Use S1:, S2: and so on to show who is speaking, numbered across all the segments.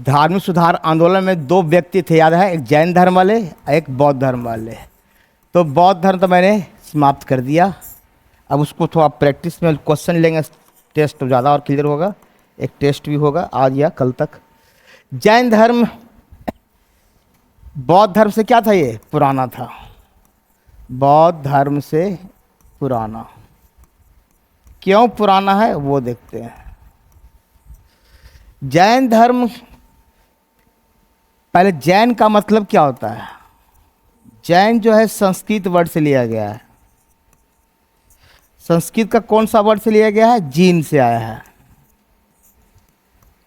S1: धार्मिक सुधार आंदोलन में दो व्यक्ति थे, याद है, एक जैन धर्म वाले, एक बौद्ध धर्म वाले। तो बौद्ध धर्म तो मैंने समाप्त कर दिया। अब उसको थोड़ा प्रैक्टिस में क्वेश्चन लेंगे, टेस्ट तो ज़्यादा और क्लियर होगा। एक टेस्ट भी होगा आज या कल तक। जैन धर्म बौद्ध धर्म से क्या था, ये पुराना था। बौद्ध धर्म से पुराना, क्यों पुराना है वो देखते हैं। जैन धर्म, पहले जैन का मतलब क्या होता है। जैन जो है संस्कृत वर्ड से लिया गया है। संस्कृत का कौन सा वर्ड से लिया गया है, जीन से आया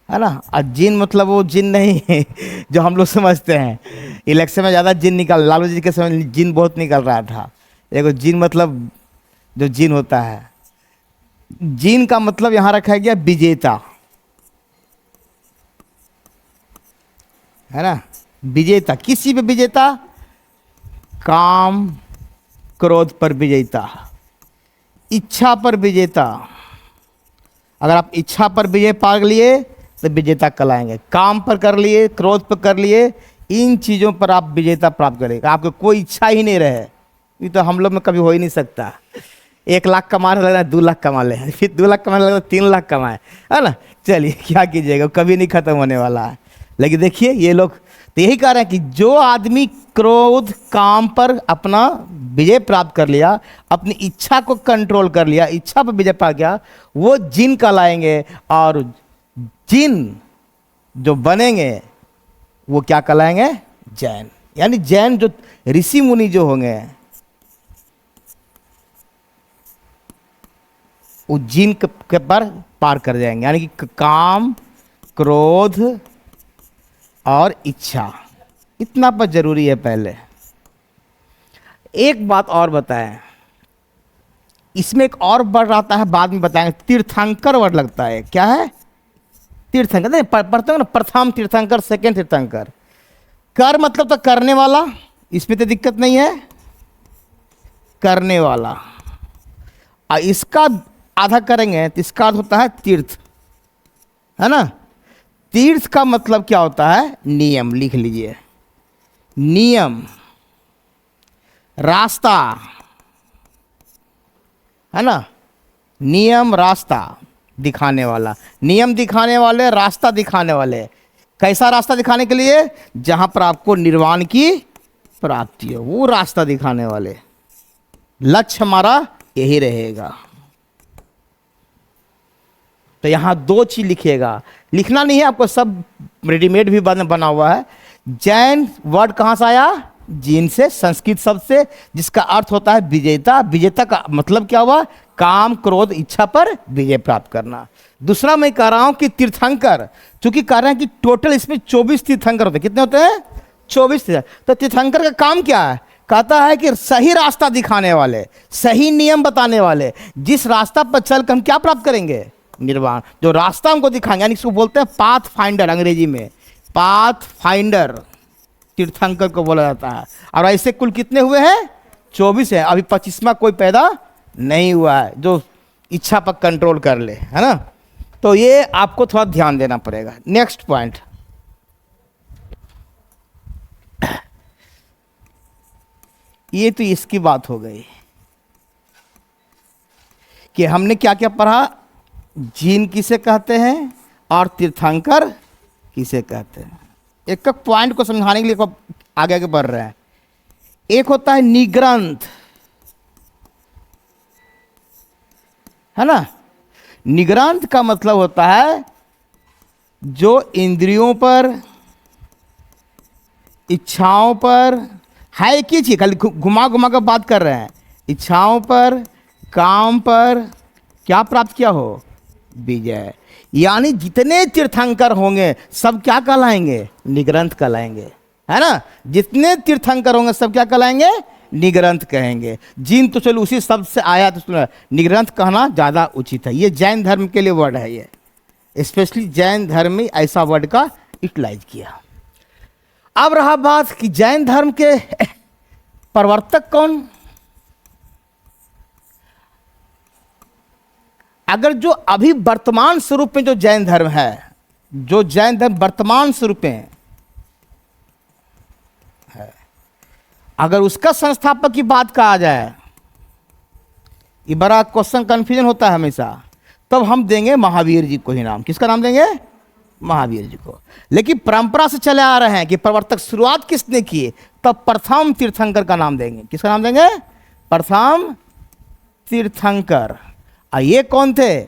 S1: है ना। और जीन मतलब वो जिन नहीं है जो हम लोग समझते हैं। इलेक्शन में ज़्यादा जिन लालू जी के समय जिन बहुत निकल रहा था। देखो जिन मतलब जो जिन होता है, जिन का मतलब यहाँ रखा गया विजेता, है ना। विजेता, किसी पे विजेता, काम क्रोध पर विजेता, इच्छा पर विजेता। अगर आप इच्छा पर विजय पा लिए तो विजेता कहलाएंगे। काम पर कर लिए, क्रोध पर कर लिए, इन चीज़ों पर आप विजेता प्राप्त करेंगे। आपको कोई इच्छा ही नहीं रहे, ये तो हम लोग में कभी हो ही नहीं सकता। 1 लाख कमाने लग रहा है, 2 लाख कमा ले, फिर 2 लाख कमाने लग रहा है, 3 लाख कमाए, है ना। चलिए क्या कीजिएगा, कभी नहीं खत्म होने वाला है। लेकिन देखिए ये लोग तो यही कह रहे हैं कि जो आदमी क्रोध काम पर अपना विजय प्राप्त कर लिया, अपनी इच्छा को कंट्रोल कर लिया, इच्छा पर विजय पा गया, वो जिन कहलाएंगे। और जिन जो बनेंगे वो क्या कहलाएंगे, जैन। यानी जैन जो ऋषि मुनि जो होंगे वो जिन के पर पार कर जाएंगे। यानी कि काम क्रोध और इच्छा, इतना पर जरूरी है। पहले एक बात और बताएं, इसमें एक और वर्ड आता है, बाद में बताएंगे। तीर्थंकर वर्ड लगता है, क्या है, तीर्थंकर। नहीं पढ़ते हो ना, प्रथम तीर्थंकर, सेकंड तीर्थंकर। कर मतलब तो करने वाला, इसमें तो दिक्कत नहीं है, करने वाला। और इसका आधा करेंगे तो इसका अर्थ होता है तीर्थ, है ना। तीर्थ का मतलब क्या होता है, नियम। लिख लीजिए, नियम, रास्ता, है ना। नियम रास्ता दिखाने वाला, नियम दिखाने वाले, रास्ता दिखाने वाले। कैसा रास्ता दिखाने के लिए, जहां पर आपको निर्वाण की प्राप्ति हो, वो रास्ता दिखाने वाले। लक्ष्य हमारा यही रहेगा। तो यहां 2 चीज लिखिएगा, लिखना नहीं है आपको, सब रेडीमेड भी बना हुआ है। जैन वर्ड कहां से आया, जीन से, संस्कृत शब्द से, जिसका अर्थ होता है विजेता। विजेता का मतलब क्या हुआ, काम क्रोध इच्छा पर विजय प्राप्त करना। दूसरा मैं कह रहा हूं कि तीर्थंकर, चूंकि कह रहे हैं कि टोटल इसमें 24 तीर्थंकर होते हैं। कितने होते हैं, 24 तीर्थंकर। तो तीर्थंकर का काम क्या है, कहता है कि सही रास्ता दिखाने वाले, सही नियम बताने वाले, जिस रास्ता पर चलकर हम क्या प्राप्त करेंगे, निर्वाण। जो रास्ता हमको दिखाएंगे, यानी इसको बोलते हैं पाथ फाइंडर, अंग्रेजी में पाथ फाइंडर, तीर्थंकर को बोला जाता है। और ऐसे कुल कितने हुए हैं, 24 है। अभी 25वां कोई पैदा नहीं हुआ है जो इच्छा पर कंट्रोल कर ले, है ना। तो ये आपको थोड़ा ध्यान देना पड़ेगा। नेक्स्ट पॉइंट, ये तो इसकी बात हो गई कि हमने क्या क्या पढ़ा, जीन किसे कहते हैं और तीर्थंकर किसे कहते हैं। एक एक पॉइंट को समझाने के लिए आगे आगे बढ़ रहे हैं। एक होता है निग्रंथ, है ना। निग्रंथ का मतलब होता है जो इंद्रियों पर, इच्छाओं पर है, एक ही चीज, खाली घुमा घुमा कर बात कर रहे हैं। इच्छाओं पर, काम पर क्या प्राप्त किया हो, विजय। यानी जितने तीर्थंकर होंगे सब क्या कहलाएंगे, निग्रंथ कहलाएंगे, है ना। जितने तीर्थंकर होंगे सब क्या कहलाएंगे, निग्रंथ कहेंगे। जिन तो चलो उसी शब्द से आया, तो निग्रंथ कहना ज़्यादा उचित है। ये जैन धर्म के लिए वर्ड है, ये स्पेशली जैन धर्म में ऐसा वर्ड का यूटिलाइज किया। अब रहा बात कि जैन धर्म के प्रवर्तक कौन। अगर जो अभी वर्तमान स्वरूप में जो जैन धर्म है, जो जैन धर्म वर्तमान स्वरूप में है, अगर उसका संस्थापक की बात कहा जाए, ये बड़ा क्वेश्चन कंफ्यूजन होता है हमेशा, तब हम देंगे महावीर जी को ही नाम। किसका नाम देंगे? महावीर जी को। लेकिन परंपरा से चले आ रहे हैं कि प्रवर्तक शुरुआत किसने की, तब प्रथम तीर्थंकर का नाम देंगे। किसका नाम देंगे? प्रथम तीर्थंकर। और ये कौन थे?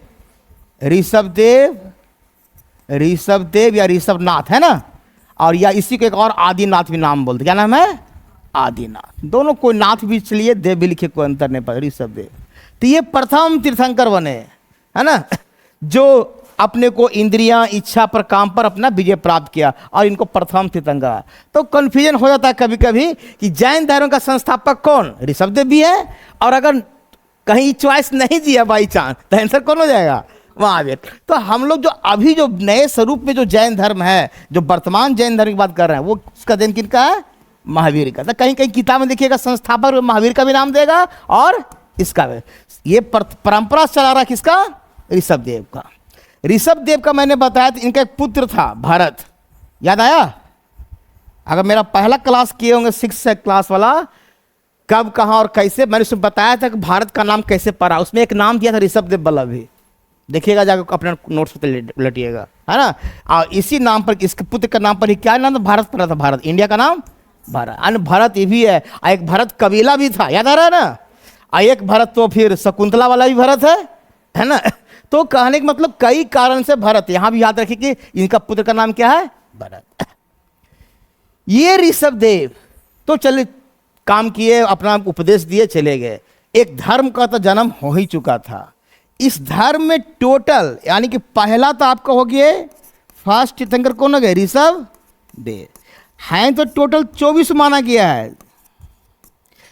S1: ऋषभदेव, ऋषभदेव या ऋषभनाथ है ना, और या इसी को एक और आदिनाथ भी नाम बोलते। क्या नाम है? आदिनाथ। दोनों कोई नाथ भी चलिए, देव भी लिखे, कोई अंतर नहीं पड़ा। ऋषभदेव तो ये प्रथम तीर्थंकर बने, है ना, जो अपने को इंद्रियां इच्छा पर काम पर अपना विजय प्राप्त किया, और इनको प्रथम तीर्थंकर। तो कंफ्यूजन हो जाता है कभी कभी कि जैन धर्म का संस्थापक कौन? ऋषभदेव भी है, और अगर कहीं चॉइस नहीं दिया बाई चांस, तो आंसर कौन हो जाएगा? महावीर। तो हम लोग जो अभी जो नए स्वरूप में जो जैन धर्म है, जो वर्तमान जैन धर्म की बात कर रहे हैं, वो उसका दिन किनका है? महावीर का। तो कहीं कहीं किताब में देखिएगा संस्थापक महावीर का भी नाम देगा, और इसका भी। ये परंपरा चला रहा किसका? ऋषभदेव का। ऋषभदेव का मैंने बताया था, इनका एक पुत्र था भरत। याद आया? अगर मेरा पहला क्लास किए होंगे 6 क्लास वाला, कब कहाँ और कैसे, मैंने उसमें बताया था कि भारत का नाम कैसे पड़ा। उसमें एक नाम दिया था ऋषभदेव बल्लभ भी, देखिएगा जाकर अपने नोट्स पे लटिएगा, है ना। और इसी नाम पर, इसके पुत्र का नाम पर ही क्या नाम था? भारत पड़ा था। भारत, इंडिया का नाम भारत। अन्य भारत ये भी है, और एक भरत कबीला भी था, याद आ रहा है ना। और एक भरत तो फिर शकुंतला वाला भी भरत है ना। तो कहने का मतलब कई कारण से भरत। यहां भी याद रखिए कि इनका पुत्र का नाम क्या है? भरत। ये ऋषभदेव तो चले काम किए, अपना उपदेश दिए, चले गए। एक धर्म का तो जन्म हो ही चुका था। इस धर्म में टोटल, यानी कि पहला तो आपका हो गया, फर्स्ट तीर्थंकर कौन हो गए? ऋषभदेव हैं। तो टोटल 24 माना गया है,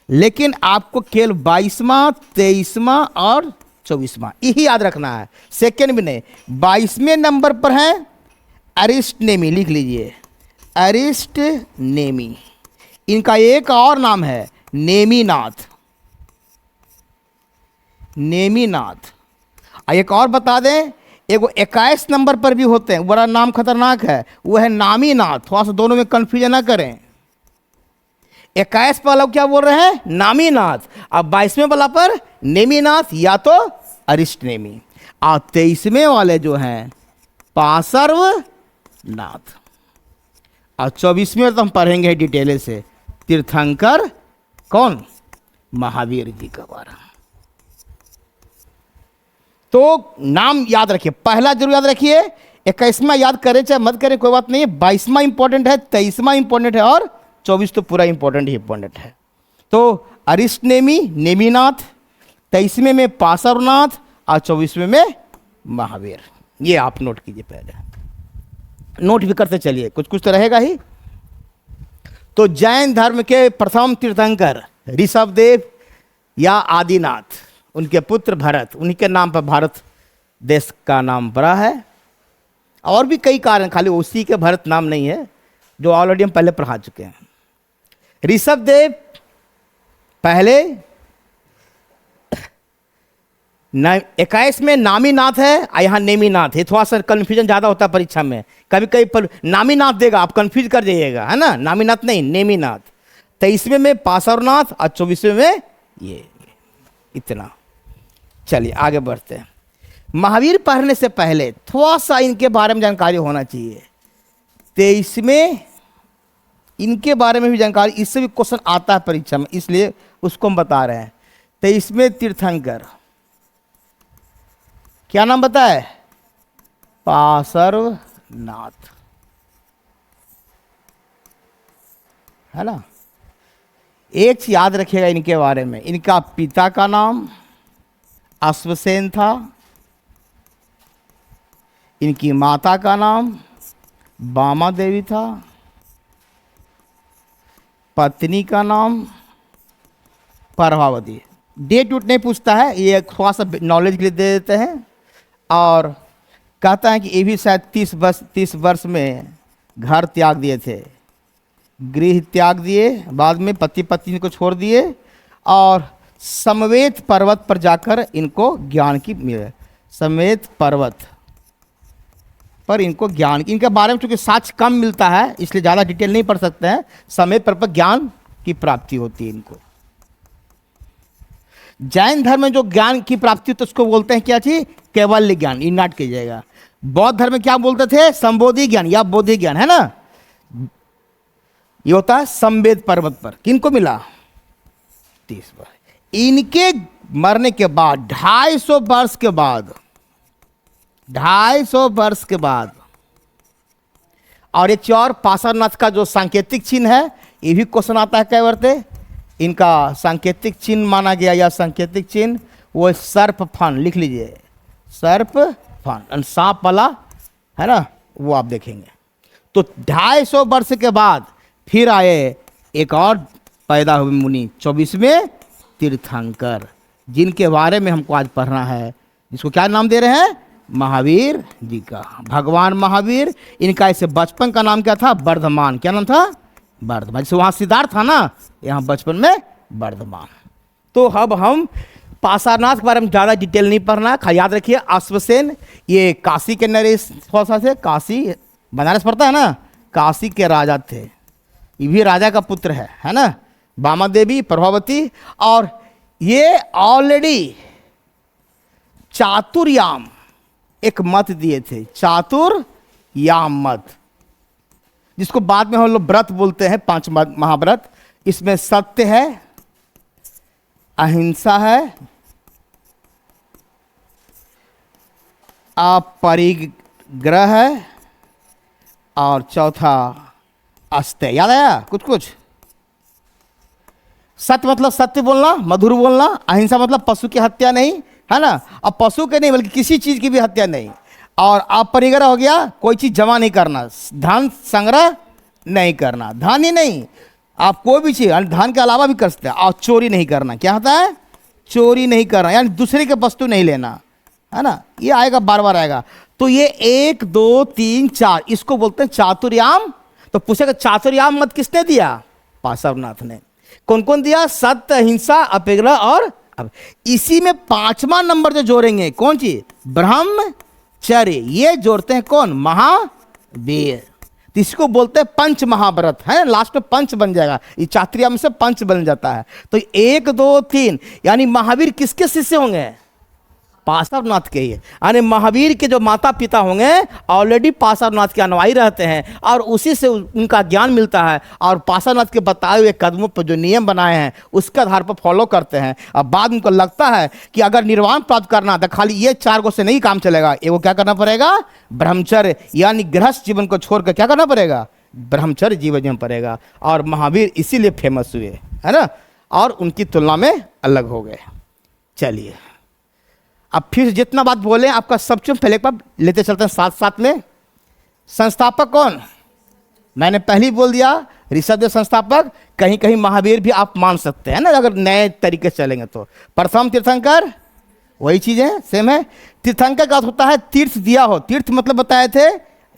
S1: लेकिन आपको केवल 22वां, 23वां और 24वां यही याद रखना है, सेकेंड भी नहीं। 22वें नंबर पर है अरिष्टनेमी, लिख लीजिए, अरिष्टनेमी। इनका एक और नाम है नेमिनाथ, नेमिनाथ। एक और बता दें, एगो 21 नंबर पर भी होते हैं, बड़ा नाम खतरनाक है, वो है नामीनाथ। थोड़ा सा दोनों में कंफ्यूजन ना करें। 21 वाला क्या बोल रहे हैं? नामीनाथ। अब 22वें वाला पर नेमिनाथ या तो अरिष्टनेमी। और 23वें वाले जो हैं पार्श्वनाथ। और 24वें तो हम पढ़ेंगे डिटेल से, तीर्थंकर कौन? महावीर जी का बारे। तो नाम याद रखिए, पहला जरूर याद रखिए, 21वां याद करें चाहे मत करें कोई बात नहीं है। 22वां इंपॉर्टेंट है, 23वां इंपॉर्टेंट है, और 24 तो पूरा इंपॉर्टेंट ही इंपॉर्टेंट है। तो अरिष्टनेमी, नेमिनाथ, 23वें में पार्श्वनाथ, और 24वें में महावीर। ये आप नोट कीजिए, पहले नोट भी करते चलिए, कुछ कुछ तो रहेगा ही। तो जैन धर्म के प्रथम तीर्थंकर ऋषभदेव या आदिनाथ, उनके पुत्र भरत, उन्हीं के नाम पर भारत देश का नाम पड़ा है। और भी कई कारण, खाली उसी के भरत नाम नहीं है, जो ऑलरेडी हम पहले पढ़ा चुके हैं। ऋषभदेव पहले 21 में नामीनाथ है, यहाँ नेमिनाथ है। थोड़ा सा कन्फ्यूजन ज़्यादा होता है परीक्षा में, कभी कभी पर नामीनाथ देगा, आप कन्फ्यूज कर जाइएगा, है ना। नामीनाथ नहीं, नेमिनाथ। 23वें में पार्श्वनाथ, और 24वें में ये इतना। चलिए आगे बढ़ते हैं। महावीर पढ़ने से पहले थोड़ा सा इनके बारे में जानकारी होना चाहिए। 23वें इनके बारे में भी जानकारी, इससे भी क्वेश्चन आता है परीक्षा में, इसलिए उसको हम बता रहे हैं। 23वें तीर्थंकर क्या नाम बताए? पार्श्वनाथ, है ना। एक चीज याद रखिएगा इनके बारे में, इनका पिता का नाम अश्वसेन था, इनकी माता का नाम बामा देवी था, पत्नी का नाम प्रभावती। डेट उट नहीं पूछता है, ये थोड़ा सा नॉलेज के लिए दे देते हैं। और कहता है कि ये भी शायद 30 वर्ष में घर त्याग दिए थे, गृह त्याग दिए, बाद में पति पत्नी को छोड़ दिए, और समवेत पर्वत पर जाकर इनको ज्ञान की मिले। समवेत पर्वत पर इनको ज्ञान, इनके बारे में चूंकि साक्ष्य कम मिलता है इसलिए ज़्यादा डिटेल नहीं पढ़ सकते हैं। समय पर ज्ञान की प्राप्ति होती है इनको। जैन धर्म में जो ज्ञान की प्राप्ति होती है उसको बोलते हैं क्या चीज? कैवल्य ज्ञान। ये नोट कीजिएगा। बौद्ध धर्म में क्या बोलते थे? संबोधि ज्ञान या बोधि ज्ञान, है ना। ये होता है संवेद पर्वत पर। किनको मिला? 30 बार। इनके मरने के बाद 250 वर्ष के बाद, 250 वर्ष के बाद, और एक और पासारनाथ का जो सांकेतिक चिन्ह है, ये भी क्वेश्चन आता है कई बार। इनका सांकेतिक चिन्ह माना गया या सांकेतिक चिन्ह वो सर्प फन, लिख लीजिए सर्प फन, सांप वाला, है ना, वो आप देखेंगे। तो 250 वर्ष के बाद फिर आए एक और पैदा हुए मुनि, 24वें तीर्थंकर, जिनके बारे में हमको आज पढ़ना है। जिसको क्या नाम दे रहे हैं? महावीर जी का। भगवान महावीर। इनका ऐसे बचपन का नाम क्या था? वर्धमान। क्या नाम था? वर्धमान। जैसे वहाँ सिद्धार्थ था ना, यहाँ बचपन में वर्धमान। तो अब हम पासारनाथ के बारे में ज़्यादा डिटेल नहीं पढ़ना, याद रखिए अश्वसेन ये काशी के नरेश से, काशी बनारस पड़ता है ना, काशी के राजा थे। ये भी राजा का पुत्र है ना, बामा देवी, प्रभावती। और ये ऑलरेडी चातुर्याम एक मत दिए थे, चातुर्याम मत, जिसको बाद में हम लोग व्रत बोलते हैं, 5 महाव्रत। इसमें सत्य है, अहिंसा है, अपरिग्रह है, और चौथा अस्तेय। याद आया कुछ कुछ? सत्य मतलब सत्य बोलना, मधुर बोलना। अहिंसा मतलब पशु की हत्या नहीं, है ना, अब पशु के नहीं बल्कि किसी चीज की भी हत्या नहीं। और अपरिग्रह हो गया, कोई चीज जमा नहीं करना, धन संग्रह नहीं करना, धन ही नहीं, आप कोई भी चीज धन के अलावा भी कर सकते हैं। और चोरी नहीं करना। क्या होता है? चोरी नहीं करना, यानी दूसरे के वस्तु नहीं लेना, है ना। ये आएगा, बार बार आएगा। तो ये 1 2 3 4 इसको बोलते हैं चातुर्याम। तो पूछेगा चातुर्याम मत किसने दिया? पासारनाथ ने। कौन कौन दिया? सत्य, अहिंसा, अपरिग्रह और अब इसी में 5वां नंबर जो जोड़ेंगे, कौन चीज? ब्रह्मचर्य। ये जोड़ते हैं कौन? महावीर। तो इसको बोलते हैं पंच महाव्रत, है। लास्ट में पंच बन जाएगा, ये चातुर्याम से पंच बन जाता है। तो 1 2 3 यानी महावीर किसके शिष्य होंगे? पासारनाथ के ही। यानी महावीर के जो माता पिता होंगे ऑलरेडी पासारनाथ के अनुयायी रहते हैं, और उसी से उनका ज्ञान मिलता है, और पासारनाथ के बताए हुए कदमों पर जो नियम बनाए हैं उसके आधार पर फॉलो करते हैं। अब बाद उनको लगता है कि अगर निर्वाण प्राप्त करना तो खाली ये 4 गो से नहीं काम चलेगा, एगो क्या करना पड़ेगा? ब्रह्मचर्य, यानी गृहस्थ जीवन को छोड़कर क्या करना पड़ेगा? ब्रह्मचर्य जीवन जीना पड़ेगा। और महावीर इसीलिए फेमस हुए, है ना, और उनकी तुलना में अलग हो गए। चलिए अब फिर जितना बात बोले आपका सबसे पहले एक बार लेते चलते हैं साथ साथ में। संस्थापक कौन? मैंने पहले ही बोल दिया, ऋषभदेव संस्थापक। कहीं कहीं महावीर भी आप मान सकते हैं ना, अगर नए तरीके से चलेंगे तो। प्रथम तीर्थंकर, वही चीज है, सेम है। तीर्थंकर का होता है तीर्थ दिया हो। तीर्थ मतलब बताए थे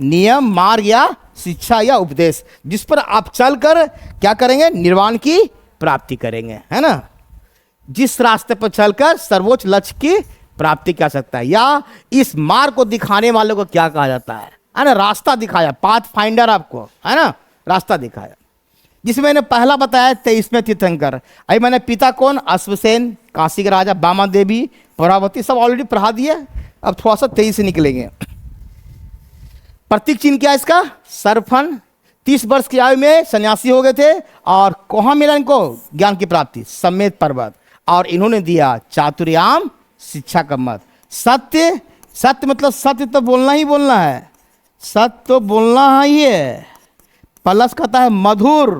S1: नियम, मार्ग या शिक्षा या उपदेश, जिस पर आप चलकर क्या करेंगे? निर्वाण की प्राप्ति करेंगे, है ना। जिस रास्ते पर चलकर सर्वोच्च लक्ष्य की प्राप्ति कर सकता है, या इस मार्ग को दिखाने वाले को क्या कहा जाता है ना, रास्ता दिखाया, पाथ फाइंडर आपको, है ना, रास्ता दिखाया। जिसमें मैंने पहला बताया 23वें तीर्थंकर। अभी मैंने पिता कौन? अश्वसेन, काशी के राजा, बामा देवी, प्रभावती, सब ऑलरेडी पढ़ा दिया। अब थोड़ा सा 23 से निकलेंगे। प्रतीक चिन्ह क्या है इसका? सर्पफन। 30 वर्ष की आयु में सन्यासी हो गए थे, और कहाँ मिला इनको ज्ञान की प्राप्ति? समेत पर्वत। और इन्होंने दिया चातुर्याम शिक्षा का मत। सत्य, सत्य मतलब सत्य तो बोलना ही बोलना है, सत्य तो बोलना ही है। प्लस कहता है मधुर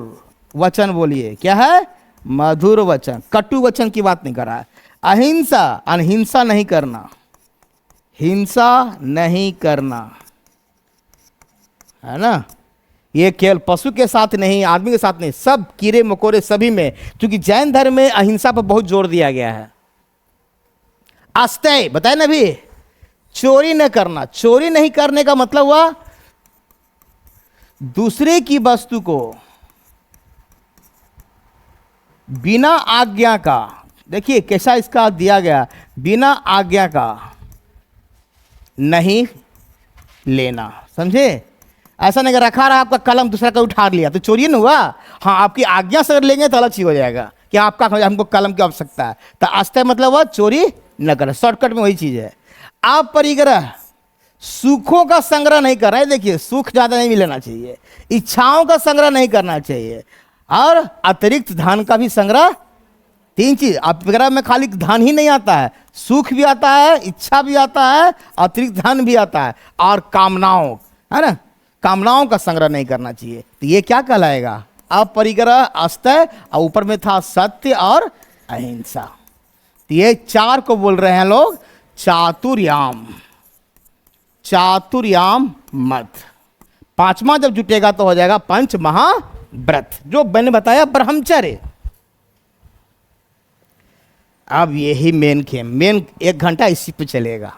S1: वचन बोलिए। क्या है? मधुर वचन, कटु वचन की बात नहीं कर रहा है। अहिंसा, अनहिंसा नहीं करना, हिंसा नहीं करना, है ना। ये केवल पशु के साथ नहीं, आदमी के साथ नहीं, सब कीड़े मकोड़े सभी में, क्योंकि जैन धर्म में अहिंसा पर बहुत जोर दिया गया है। अस्तेय बताए ना भी, चोरी न करना। चोरी नहीं करने का मतलब हुआ दूसरे की वस्तु को बिना आज्ञा का, देखिए कैसा इसका दिया गया, बिना आज्ञा का नहीं लेना, समझे? ऐसा नहीं कि रखा रहा आपका कलम दूसरा का उठा लिया तो चोरी नहीं हुआ। हाँ, आपकी आज्ञा से अगर लेंगे तो अलग चीज हो जाएगा कि आपका हमको कलम की आवश्यकता है, तो आस्ते मतलब वह चोरी न करे। शॉर्टकट में वही चीज है। आप परिग्रह सुखों का संग्रह नहीं कर रहे। देखिए, सुख ज्यादा नहीं लेना चाहिए, इच्छाओं का संग्रह नहीं करना चाहिए, और अतिरिक्त धन का भी संग्रह। तीन चीज आप परिग्रह में खाली धन ही नहीं आता है, सुख भी आता है, इच्छा भी आता है, अतिरिक्त धन भी आता है, और कामनाओं, है ना, कामनाओं का संग्रह नहीं करना चाहिए। तो ये क्या कहलाएगा? अपरिग्रह, अस्तय, और ऊपर में था सत्य और अहिंसा। तो ये चार को बोल रहे हैं लोग चातुर्याम, चातुर्याम मत। पांचवा जब जुटेगा तो हो जाएगा पंच महाव्रत, जो मैंने बताया ब्रह्मचर्य। अब यही मेन खेम, मेन 1 घंटा इसी पे चलेगा।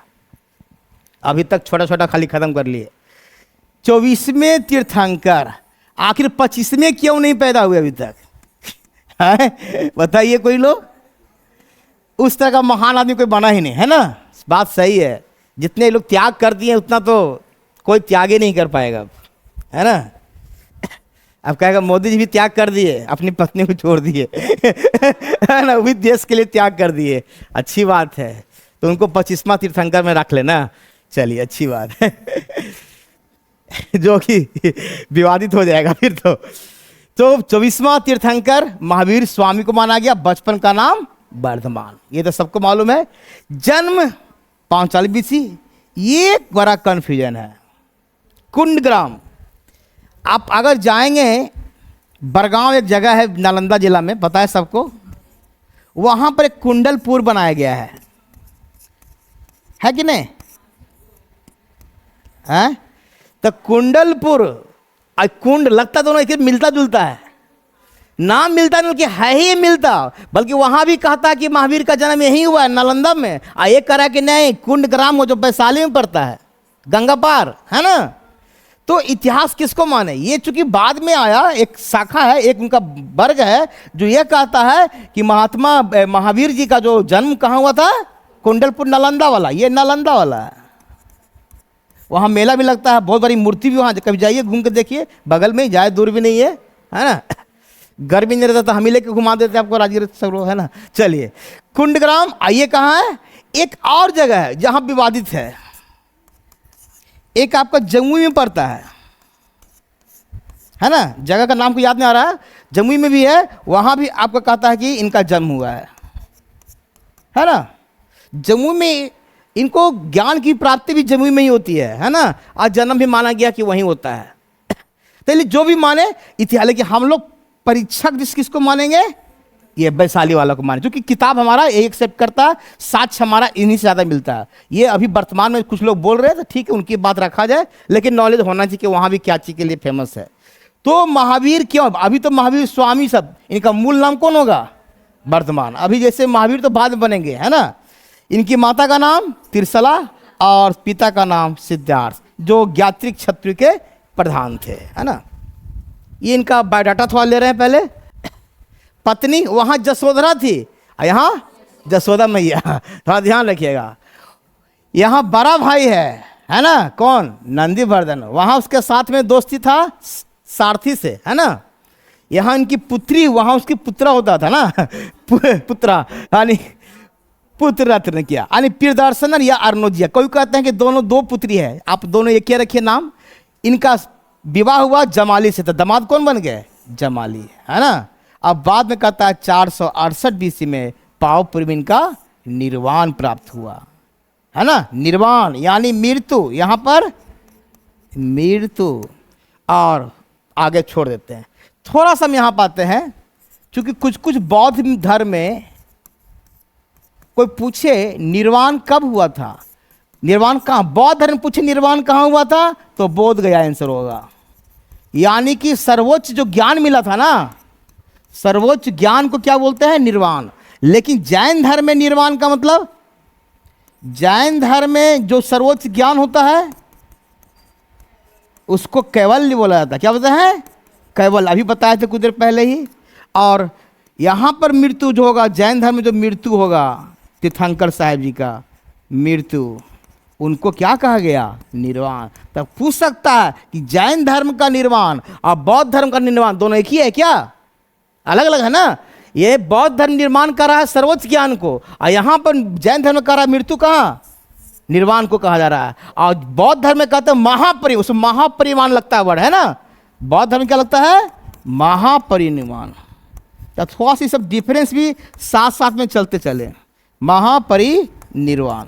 S1: अभी तक छोटा छोटा खाली खत्म कर लिए। 24वें तीर्थंकर आखिर 25वें क्यों नहीं पैदा हुए अभी तक? बताइए कोई लोग। उस तरह का महान आदमी कोई बना ही नहीं, है ना? बात सही है। जितने लोग त्याग कर दिए उतना तो कोई त्याग ही नहीं कर पाएगा, है ना? अब कहेगा मोदी जी भी त्याग कर दिए, अपनी पत्नी को छोड़ दिए, है ना, वो भी देश के लिए त्याग कर दिए। अच्छी बात है, तो उनको 25वां तीर्थंकर में रख लेना। चलिए, अच्छी बात है। जो कि विवादित हो जाएगा फिर तो। 24वां तीर्थंकर महावीर स्वामी को माना गया। बचपन का नाम वर्धमान, ये तो सबको मालूम है। जन्म 540 BC। ये बड़ा कंफ्यूजन है। कुंडग्राम, आप अगर जाएंगे, बरगांव एक जगह है नालंदा जिला में, पता है सबको, वहां पर एक कुंडलपुर बनाया गया है कि नहीं? है तो कुंडलपुर, कुंड लगता दोनों एक मिलता जुलता है, नाम मिलता नहीं कि है ही मिलता। बल्कि वहां भी कहता कि महावीर का जन्म यही हुआ है नालंदा में, ये करा कि नहीं कुंडग्राम हो जो वैशाली में पड़ता है, गंगा पार, है ना। तो इतिहास किसको माने? ये चूंकि बाद में आया, एक शाखा है, एक उनका वर्ग है जो ये कहता है कि महात्मा महावीर जी का जो जन्म कहाँ हुआ था? कुंडलपुर, नालंदा वाला। ये नालंदा वाला है। वहाँ मेला भी लगता है, बहुत बड़ी मूर्ति भी वहाँ, कभी जाइए घूम के देखिए, बगल में ही, जाए दूर भी नहीं है ना। गर्मी नहीं रहता तो हम ही लेके घुमा देते आपको राजगीर सब लोग, है ना। चलिए, कुंडग्राम आइए कहाँ है? एक और जगह है जहाँ विवादित है, एक आपका जमुई में पड़ता है ना। जगह का नाम को याद नहीं आ रहा है, जमुई में भी है। वहाँ भी आपका कहता है कि इनका जन्म हुआ है ना। जमुई में इनको ज्ञान की प्राप्ति भी जमुई में ही होती है ना। आज जन्म भी माना गया कि वहीं होता है। तो जो भी माने इतिहास, लेकिन हम लोग परीक्षक किसको मानेंगे? ये वैशाली वाला को माने, क्योंकि किताब हमारा एक एक्सेप्ट करता है, साक्ष्य हमारा इन्हीं से ज़्यादा मिलता है। ये अभी वर्तमान में कुछ लोग बोल रहे हैं तो ठीक है, उनकी बात रखा जाए, लेकिन नॉलेज होना चाहिए कि वहाँ भी क्या चीज़ के लिए फेमस है। तो महावीर क्यों? अभी तो महावीर स्वामी सब, इनका मूल नाम कौन होगा? वर्धमान। अभी जैसे महावीर तो बाद में बनेंगे, है ना। इनकी माता का नाम त्रिशला और पिता का नाम सिद्धार्थ, जो ज्ञात्रिक क्षत्रिय के प्रधान थे, है ना। ये इनका बायोडाटा थोड़ा ले रहे हैं पहले। पत्नी वहाँ जसोधरा थी, यहाँ जसोदा मैया, थोड़ा ध्यान रखिएगा। यहाँ बड़ा भाई है ना, कौन? नंदीवर्धन। वहाँ उसके साथ में दोस्ती था सारथी से, है ना। यहाँ इनकी पुत्री, वहाँ उसकी पुत्रा होता था ना, पुत्रा, यानी पुत्र रत्न किया, यानी प्रियदर्शन या अर्नोजिया। कोई कहते हैं कि दोनों दो पुत्री है, आप दोनों एक रखिए नाम। इनका विवाह हुआ जमाली से, तो दामाद कौन बन गए? जमाली, है ना। अब बाद में कहता है 468 BC में पावपुरी में इनका निर्वाण प्राप्त हुआ, है ना। निर्वाण यानी मृत्यु, यहाँ पर मृत्यु। और आगे छोड़ देते हैं, थोड़ा सा हम यहाँ पाते हैं, क्योंकि कुछ कुछ बौद्ध धर्म में कोई पूछे निर्वाण कब हुआ था, निर्वाण कहाँ, बौद्ध धर्म पूछे निर्वाण कहाँ हुआ था, तो बोध गया आंसर होगा। यानी कि सर्वोच्च जो ज्ञान मिला था ना, सर्वोच्च ज्ञान को क्या बोलते हैं? निर्वाण। लेकिन जैन धर्म में निर्वाण का मतलब, जैन धर्म में जो सर्वोच्च ज्ञान होता है उसको कैवल्य बोला जाता है। क्या बोलते हैं? कैवल्य। अभी बताए थे कुछ देर पहले ही। और यहाँ पर मृत्यु जो होगा, जैन धर्म में जो मृत्यु होगा तीर्थंकर साहिब जी का मृत्यु, उनको क्या कहा गया? निर्वाण। तब पूछ सकता है कि जैन धर्म का निर्वाण और बौद्ध धर्म का निर्वाण दोनों एक ही है क्या? अलग अलग है ना। ये बौद्ध धर्म निर्माण कर रहा है सर्वोच्च ज्ञान को, और यहाँ पर जैन धर्म कर रहा है मृत्यु कहाँ? निर्वाण को कहा जा रहा है। और बौद्ध धर्म में कहते हैं महापरि, उसमें महापरिनिर्वाण लगता है वर्ड, है ना। बौद्ध धर्म क्या लगता है? महापरिनिर्वाण। तो थोड़ा सी सब डिफरेंस भी साथ साथ में चलते चले। महापरिनिर्वाण।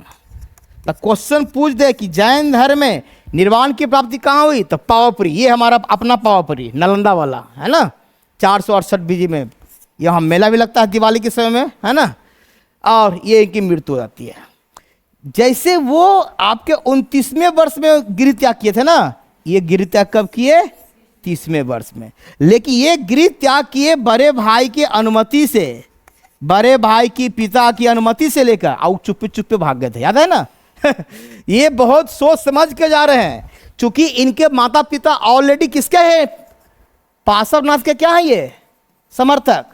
S1: तो क्वेश्चन पूछ दे कि जैन धर्म में निर्वाण की प्राप्ति कहाँ हुई? तो पावापुरी, ये हमारा अपना पावापुरी नालंदा वाला है ना, 468 बीजी में। यहाँ मेला भी लगता है दिवाली के समय में, है ना। और ये इनकी मृत्यु हो जाती है। जैसे वो आपके 29वें वर्ष में गृह त्याग किए थे ना, ये गृह त्याग कब किए? 30वें वर्ष में। लेकिन ये गृह त्याग किए बड़े भाई की अनुमति से, बड़े भाई की पिता की अनुमति से लेकर, और चुप्पे चुप्पे भाग गए थे, याद है ना। ये बहुत सोच समझ के जा रहे हैं, क्योंकि इनके माता पिता ऑलरेडी किसके हैं? पार्श्वनाथ के क्या है ये? समर्थक।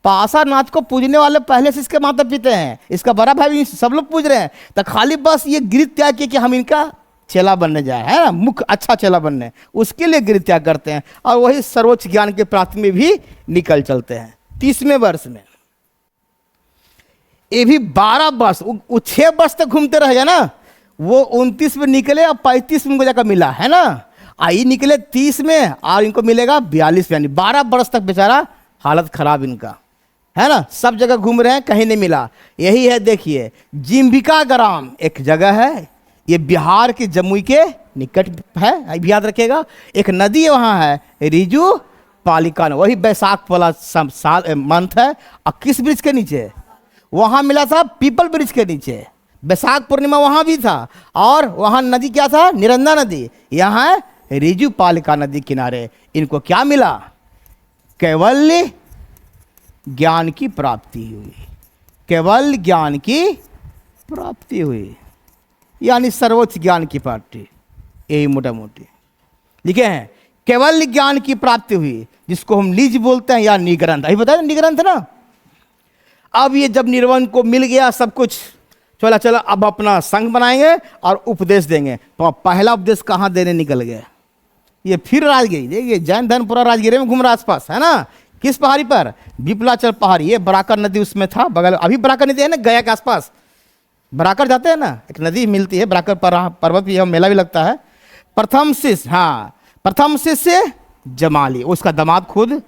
S1: पार्श्वनाथ को पूजने वाले पहले से इसके माता पिता हैं, इसका बड़ा भाई भी सब लोग पूज रहे हैं। तो खाली बस ये गृह त्याग किए कि हम इनका चेला बनने जाए, है ना, मुख्य अच्छा चेला बनने, उसके लिए गृह त्याग करते हैं। और वही सर्वोच्च ज्ञान के प्राप्ति में भी निकल चलते हैं 30वें वर्ष में। ये भी 12 वर्ष, वो 6 वर्ष तक घूमते रह गए ना। वो 29 में निकले और 35 में उनको जाकर मिला, है ना। आई निकले 30 में और इनको मिलेगा 42 में, यानी 12 वर्ष तक बेचारा हालत खराब इनका, है ना। सब जगह घूम रहे हैं, कहीं नहीं मिला। यही है, देखिए जिम्बिका ग्राम एक जगह है, ये बिहार के जमुई के निकट है, भी याद रखिएगा। एक नदी वहाँ है, रिजू पालिका, वही बैसाख वाला साल मंथ है। और किस ब्रिज के नीचे? वहाँ मिला था पीपल ब्रिज के नीचे। बैसाख पूर्णिमा वहाँ भी था। और वहाँ नदी क्या था? निरंदा नदी। यहाँ है रिजू पालिका नदी किनारे। इनको क्या मिला? कैवल्य ज्ञान की प्राप्ति हुई, केवल ज्ञान की प्राप्ति हुई, यानी सर्वोच्च ज्ञान की प्राप्ति। यही मोटा मोटी लिखे हैं, केवल ज्ञान की प्राप्ति हुई, जिसको हम निज बोलते हैं या निग्रंथ। अभी बताया निग्रंथ ना। अब ये जब निर्वाण को मिल गया सब कुछ, चला चला अब अपना संघ बनाएंगे और उपदेश देंगे। तो पहला उपदेश कहाँ देने निकल गए? ये फिर राजगिरी। देखिए जैन धर्म पूरा राजगिरी में घूम रहा आसपास, है ना। किस पहाड़ी पर? विपुलाचल पहाड़ी। ये बराकर नदी उसमें था बगल, अभी बराकर नदी है ना गया के आसपास। बराकर जाते हैं ना, एक नदी मिलती है बराकर पर्वत भी, मेला भी लगता है। प्रथम शिष्य, हाँ प्रथम शिष्य जमाली, उसका दामाद खुद।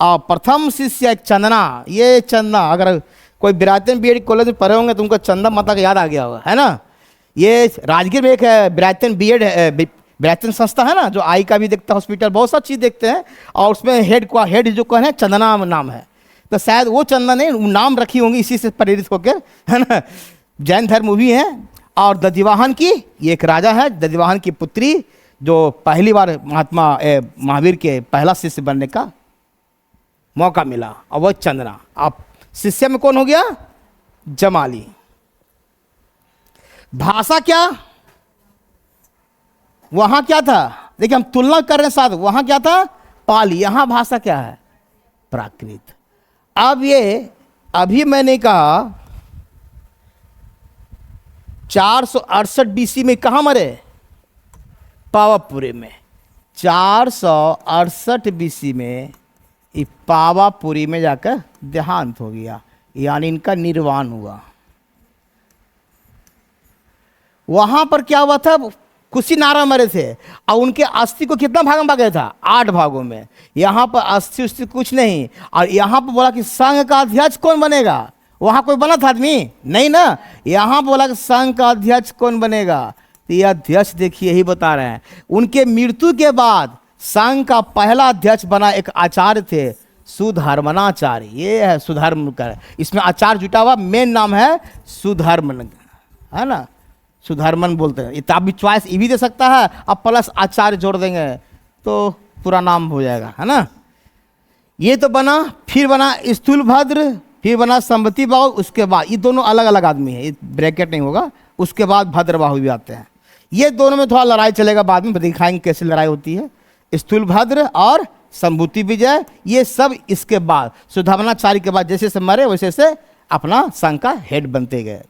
S1: और प्रथम शिष्य एक चंदना। ये चंदना, अगर कोई बिरायतन बीएड कॉलेज में पढ़े होंगे तो उनको चंदा माता का याद आ गया होगा, है ना। ये राजगीर में एक बिरायतन बीएड बिरायतन संस्था है ना, जो आई का भी देखता है, हॉस्पिटल, बहुत सा चीज़ देखते हैं। और उसमें हेड जो कौन है? चंदना नाम है। तो शायद वो चंदना ने नाम रखी होंगी इसी से प्रेरित होकर, है ना। जैन धर्म भी है। और दधिवाहन की ये एक राजा है, दधिवाहन की पुत्री, जो पहली बार महात्मा महावीर के पहला शिष्य बनने का मौका मिला, और वह चंदना। अब शिष्य में कौन हो गया? जमाली। भाषा क्या? वहां क्या था? देखिए हम तुलना कर रहे हैं साथ, वहां क्या था? पाली। यहां भाषा क्या है? प्राकृत। अब ये अभी मैंने कहा 468 बीसी में कहाँ मरे? पावापुरी में। 468 बीसी में पावापुरी में जाकर देहांत हो गया, यानी इनका निर्वाण हुआ। वहां पर क्या हुआ था? कुशीनारा मरे थे, और उनके अस्थि को कितना भाग में भागा था? 8 भागों में। यहाँ पर अस्थि उस्थि कुछ नहीं। और यहाँ पर बोला कि संघ का अध्यक्ष कौन बनेगा? वहाँ कोई बना था आदमी? नहीं ना। यहाँ बोला कि संघ का अध्यक्ष कौन बनेगा? तो ये अध्यक्ष देखिए यही बता रहे हैं। उनके मृत्यु के बाद संघ का पहला अध्यक्ष बना एक आचार्य थे, सुधर्मनाचार्य। ये है सुधर्म का, इसमें आचार्य जुटा हुआ, मेन नाम है सुधर्मन, है ना। सुधर्मन बोलते हैं। इतना भी चॉइस ये भी दे सकता है, अब प्लस आचार्य जोड़ देंगे तो पूरा नाम हो जाएगा, है ना। ये तो बना, फिर बना स्थूलभद्र, फिर बना संबती बाहु। उसके बाद ये दोनों अलग अलग आदमी है, ये ब्रैकेट नहीं होगा। उसके बाद भद्रबाहु भी आते हैं। ये दोनों में थोड़ा लड़ाई चलेगा, बाद में दिखाएंगे कैसे लड़ाई होती है। स्थूलभद्र और संभूति विजय, ये सब इसके बाद सुधर्मनाचार्य के बाद जैसे से मरे वैसे से अपना संघ का हेड बनते गए।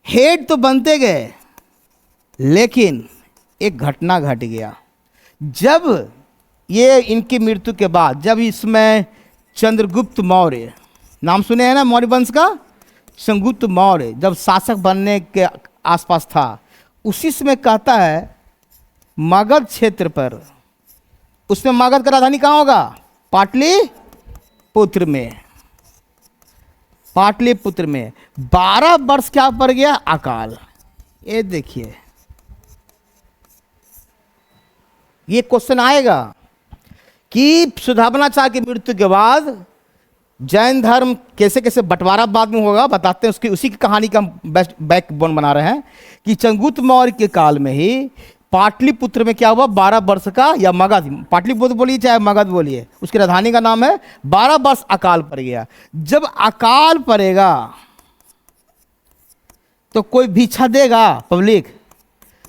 S1: हेड तो बनते गए, लेकिन एक घटना घट गया। जब ये इनकी मृत्यु के बाद, जब इसमें चंद्रगुप्त मौर्य, नाम सुने हैं ना मौर्य वंश का, चंद्रगुप्त मौर्य जब शासक बनने के आसपास था, उसी समय कहता है मगध क्षेत्र पर, उसमें मगध का राजधानी कहाँ होगा? पाटलिपुत्र में। पाटलिपुत्र में 12 वर्ष क्या पड़ गया? अकाल। ये देखिए, ये क्वेश्चन आएगा कि सुधामनाचार्य की मृत्यु के बाद जैन धर्म कैसे कैसे बंटवारा बाद में होगा, बताते हैं। उसकी उसी की कहानी का बैकबोन बना रहे हैं कि चंद्रगुप्त मौर्य के काल में ही पाटलिपुत्र में क्या हुआ? 12 वर्ष का, या मगध, पाटलिपुत्र बोलिए चाहे मगध बोलिए, उसकी राजधानी का नाम है, 12 वर्ष अकाल पड़ गया। जब अकाल पड़ेगा तो कोई भिक्षा देगा पब्लिक?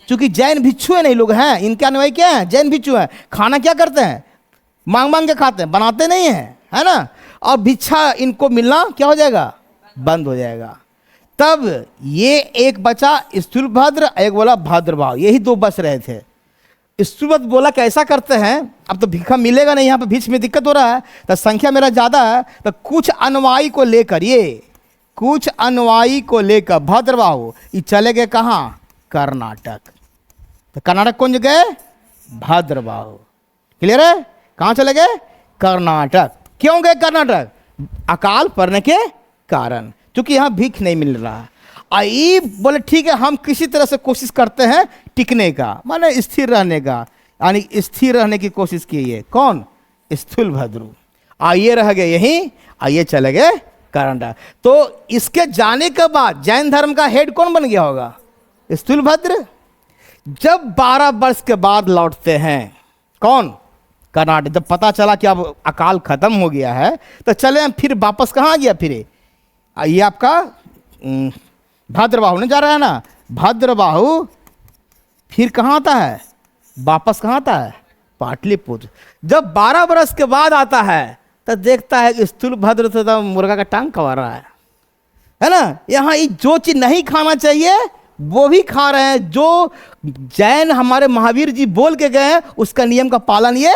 S1: चूंकि जैन भिक्षु है, नहीं लोग हैं इनके अनुयायी, क्या है? जैन भिक्षु हैं। खाना क्या करते हैं? मांग मांग के खाते हैं, बनाते नहीं हैं, है ना। और भिक्षा इनको मिलना क्या हो जाएगा? बंद हो जाएगा। तब ये एक बचा स्थूलभद्र, एक बोला भद्रभाव, यही दो बच रहे थे। स्थूलभद्र बोला कैसा करते हैं, अब तो भिक्षा मिलेगा नहीं, यहाँ पे भिक्ष में दिक्कत हो रहा है, तो संख्या मेरा ज़्यादा है, तो कुछ अनुयायी को लेकर, ये कुछ अनुयायी को लेकर भद्रबाहु ये चले गए कहाँ? कर्नाटक। तो कर्नाटक कौन गए? भद्रबाहु। क्लियर है? कहाँ चले गए? कर्नाटक। क्यों गए कर्नाटक? अकाल पड़ने के कारण, क्योंकि यहाँ भीख नहीं मिल रहा। आई बोले ठीक है, हम किसी तरह से कोशिश करते हैं टिकने का, माने स्थिर रहने का, यानी स्थिर रहने की कोशिश की है। कौन? स्थूलभद्र। आइए रह गए यहीं, आइए चले गए कर्नाटक। तो इसके जाने के बाद जैन धर्म का हेड कौन बन गया होगा? स्थूलभद्र। जब 12 वर्ष के बाद लौटते हैं, कौन? कर्नाटक। जब पता चला कि अब अकाल खत्म हो गया है, तो चले हम फिर वापस कहाँ गया? फिर ये आपका भद्रबाहु ने जा रहा है ना, भद्रबाहु फिर कहाँ आता है? वापस कहाँ आता है? पाटलिपुत्र। जब 12 वर्ष के बाद आता है तो देखता है कि स्थूलभद्र तो मुर्गा का टांग खवा रहा है ना। यहाँ जो चीज नहीं खाना चाहिए वो भी खा रहे हैं, जो जैन हमारे महावीर जी बोल के गए हैं उसका नियम का पालन ये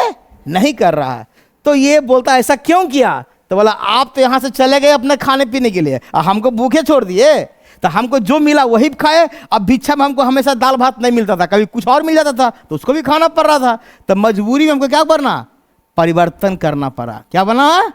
S1: नहीं कर रहा है। तो ये बोलता है ऐसा क्यों किया? तो बोला आप तो यहाँ से चले गए अपने खाने पीने के लिए, हमको भूखे छोड़ दिए, तो हमको जो मिला वही खाए। अब भिक्षा में हमको हमेशा दाल भात नहीं मिलता था, कभी कुछ और मिल जाता था तो उसको भी खाना पड़ रहा था। तो मजबूरी में हमको क्या करना? परिवर्तन करना पड़ा। क्या बना?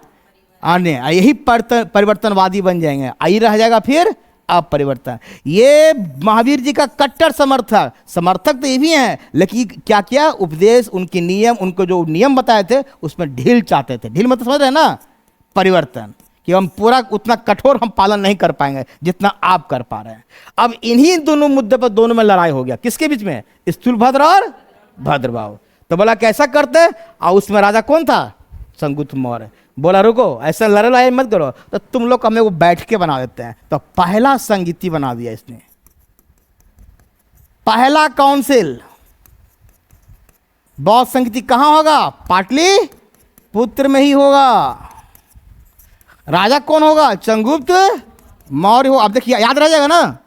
S1: आने यही परिवर्तनवादी बन जाएंगे, आई रह जाएगा फिर अब परिवर्तन। ये महावीर जी का कट्टर समर्थक तो ये भी हैं, लेकिन क्या क्या उपदेश, उनके नियम, उनको जो नियम बताए थे उसमें ढील चाहते थे। ढील मतलब समझ रहे हैं ना? परिवर्तन, कि हम पूरा उतना कठोर हम पालन नहीं कर पाएंगे जितना आप कर पा रहे हैं। अब इन्हीं दोनों मुद्दे पर दोनों में लड़ाई हो गया। किसके बीच में? स्थूलभद्र और भद्रबाहु। तो बोला कैसा करते? और उसमें राजा कौन था? चंद्रगुप्त मौर्य। बोला रुको, ऐसा लड़ाई मत करो, तो तुम लोग हमें वो बैठ के बना देते हैं। तो पहला संगीति बना दिया इसने। पहला काउंसिल बौद्ध संगीति कहां होगा? पाटलिपुत्र में ही होगा। राजा कौन होगा? चंद्रगुप्त मौर्य हो। अब देखिए याद रह जाएगा ना,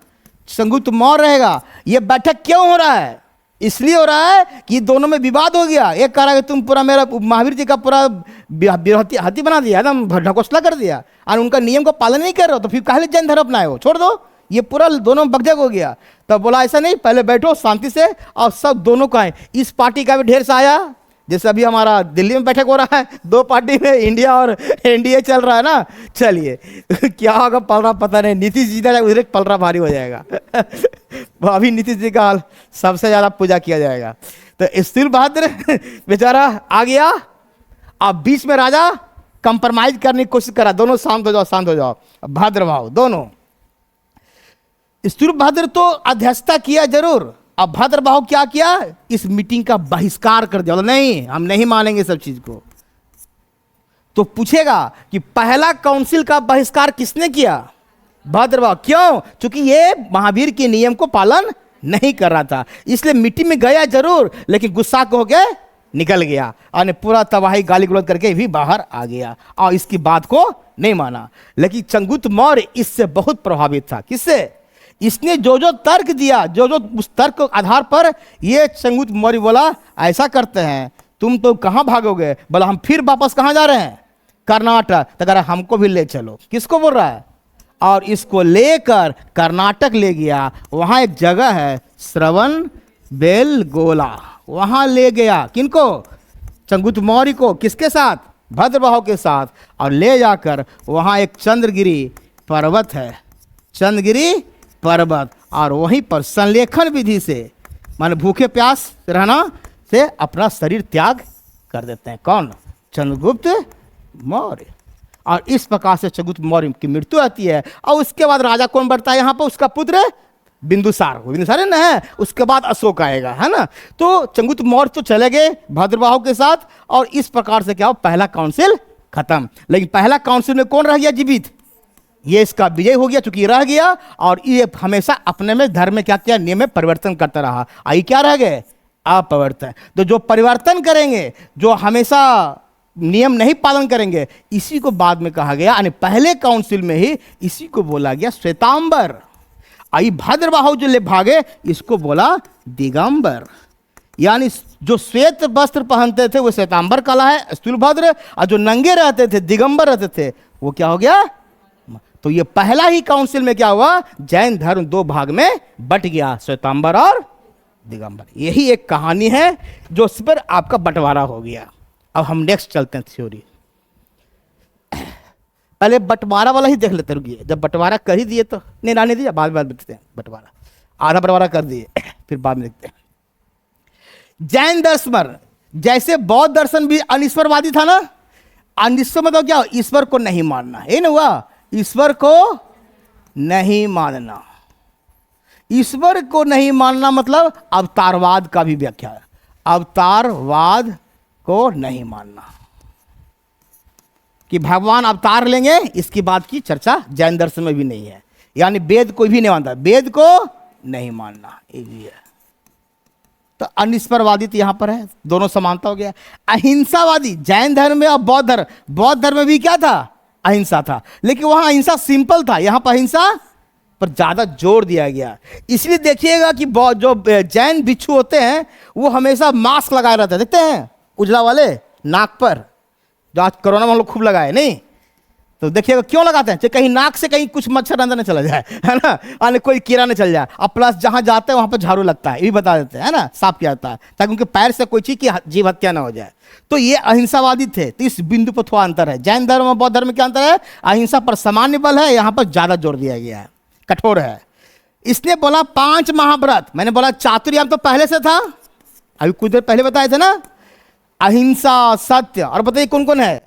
S1: चंद्रगुप्त मौर्य रहेगा। ये बैठक क्यों हो रहा है? इसलिए हो रहा है कि दोनों में विवाद हो गया। एक कह रहा है कि तुम पूरा मेरा महावीर जी का पूरा हाथी बना दिया, एकदम ढकोसला कर दिया, और उनका नियम को पालन नहीं कर रहे हो, तो फिर काहे जैन धर्म अपनाए हो? छोड़ दो। ये पूरा दोनों बकझक हो गया। तब बोला ऐसा नहीं, पहले बैठो शांति से, और सब दोनों का है। इस पार्टी का भी ढेर सा आया, जैसे अभी हमारा दिल्ली में बैठक हो रहा है, दो पार्टी में इंडिया और एनडीए चल रहा है ना। चलिए क्या होगा पलरा पता नहीं, नीतीश जी का उधर पलरा भारी हो जाएगा। अभी नीतीश जी का हाल सबसे ज़्यादा पूजा किया जाएगा। तो स्थूलभद्र बेचारा आ गया। अब बीच में राजा कंप्रोमाइज करने की कोशिश करा, दोनों शांत हो जाओ शांत हो जाओ। भद्रभाव दोनों, स्थूलभद्र तो अध्यक्षता किया जरूर, अब भद्रभाव क्या किया? इस मीटिंग का बहिष्कार कर दिया। नहीं, हम नहीं मानेंगे सब चीज को। तो पूछेगा कि पहला काउंसिल का बहिष्कार किसने किया? भद्रभाव। क्यों? क्योंकि ये महावीर के नियम को पालन नहीं कर रहा था, इसलिए मीटिंग में गया जरूर, लेकिन गुस्सा हो गया, निकल गया, और पूरा तबाही गाली गलौज करके भी बाहर आ गया, और इसकी बात को नहीं माना। लेकिन चंद्रगुप्त मौर्य इससे बहुत प्रभावित था। किससे? इसने जो जो तर्क दिया, जो जो उस तर्क के आधार पर ये चंद्रगुप्त मौर्य बोला ऐसा करते हैं, तुम तो कहाँ भागोगे, बोला हम फिर वापस कहाँ जा रहे हैं, कर्नाटक। तो कह रहा हमको भी ले चलो। किसको बोल रहा है? और इसको लेकर कर्नाटक ले गया। वहाँ एक जगह है श्रवण बेलगोला, वहाँ ले गया। किनको? चंद्रगुप्त मौर्य को। किसके साथ? भद्रबाहु के साथ। और ले जाकर वहाँ एक चंद्रगिरी पर्वत है, चंद्रगिरी पर्वत, और वहीं पर संलेखन विधि से, माने भूखे प्यास रहना से अपना शरीर त्याग कर देते हैं। कौन? चंद्रगुप्त मौर्य। और इस प्रकार से चंद्रगुप्त मौर्य की मृत्यु आती है। और उसके बाद राजा कौन बढ़ता है यहाँ पर? उसका पुत्र बिंदुसार। बिंदुसार है ना, उसके बाद अशोक आएगा, है ना। तो चंद्रगुप्त मौर्य तो चले गए भद्रबाहु के साथ, और इस प्रकार से क्या हो, पहला काउंसिल खत्म। लेकिन पहला काउंसिल में कौन रह गया जीवित? ये इसका विजय हो गया, चूंकि रह गया। और ये हमेशा अपने में धर्म में क्या किया, नियम में परिवर्तन करता रहा। आई क्या रह गए? अपरिवर्तन। तो जो परिवर्तन करेंगे, जो हमेशा नियम नहीं पालन करेंगे, इसी को बाद में कहा गया, यानी पहले काउंसिल में ही इसी को बोला गया श्वेतांबर। आई भद्रबाहु जो ले भागे, इसको बोला दिगंबर। यानी जो श्वेत वस्त्र पहनते थे वो श्वेतांबर कला है, स्थूलभद्र, और जो नंगे रहते थे, दिगंबर रहते थे, वो क्या हो गया? तो ये पहला ही काउंसिल में क्या हुआ, जैन धर्म दो भाग में बट गया, श्वेतांबर और दिगंबर। यही एक कहानी है जो उस पर आपका बंटवारा हो गया। अब हम नेक्स्ट चलते हैं थ्योरी। पहले बंटवारा वाला ही देख लेते रुकिए। जब बंटवारा कर ही दिए तो नहीं लाने दीजिए, बाद में देखते हैं बंटवारा। आधा बंटवारा कर दिए, फिर बाद में देखते हैं। जैन दर्शन, जैसे बौद्ध दर्शन भी अनिश्वरवादी था ना। अनिश्वर मतलब क्या? ईश्वर को नहीं मानना, ये ना हुआ, ईश्वर को नहीं मानना। ईश्वर को नहीं मानना मतलब अवतारवाद का भी व्याख्या है। अवतारवाद को नहीं मानना कि भगवान अवतार लेंगे, इसकी बात की चर्चा जैन दर्शन में भी नहीं है। यानी वेद को भी नहीं मानता, वेद को नहीं मानना, ये भी है। तो अनिश्वरवादी तो यहां पर है, दोनों समानता हो गया। अहिंसावादी, जैन धर्म में और बौद्ध धर्म, बौद्ध धर्म में भी क्या था? अहिंसा था। लेकिन वहां अहिंसा सिंपल था, यहां पर अहिंसा पर ज्यादा जोर दिया गया। इसलिए देखिएगा कि जो जैन भिक्षु होते हैं वो हमेशा मास्क लगाए रहते हैं, देखते हैं उजला वाले नाक पर, जो आज कोरोना में हम लोग खूब लगाए नहीं, तो देखिएगा क्यों लगाते हैं, कहीं नाक से कहीं कुछ मच्छर अंदर न चला जाए, है ना, और कोई कीड़ा न चल जाए। और प्लस जहां जाते हैं वहां पर झाड़ू लगता है, ये भी बता देते हैं, है ना, साफ किया जाता है ताकि उनके पैर से कोई चीज की जीव हत्या ना हो जाए। तो ये अहिंसावादी थे। तो इस बिंदु पर थोड़ा अंतर है। जैन धर्म और बौद्ध धर्म में क्या अंतर है? अहिंसा पर सामान्य बल है, यहां पर ज्यादा जोर दिया गया है, कठोर है। इसने बोला 5 महाव्रत। मैंने बोला चातुर्याम तो पहले से था, अभी कुछ देर पहले बताए थे ना, अहिंसा, सत्य, और बताइए कौन कौन है?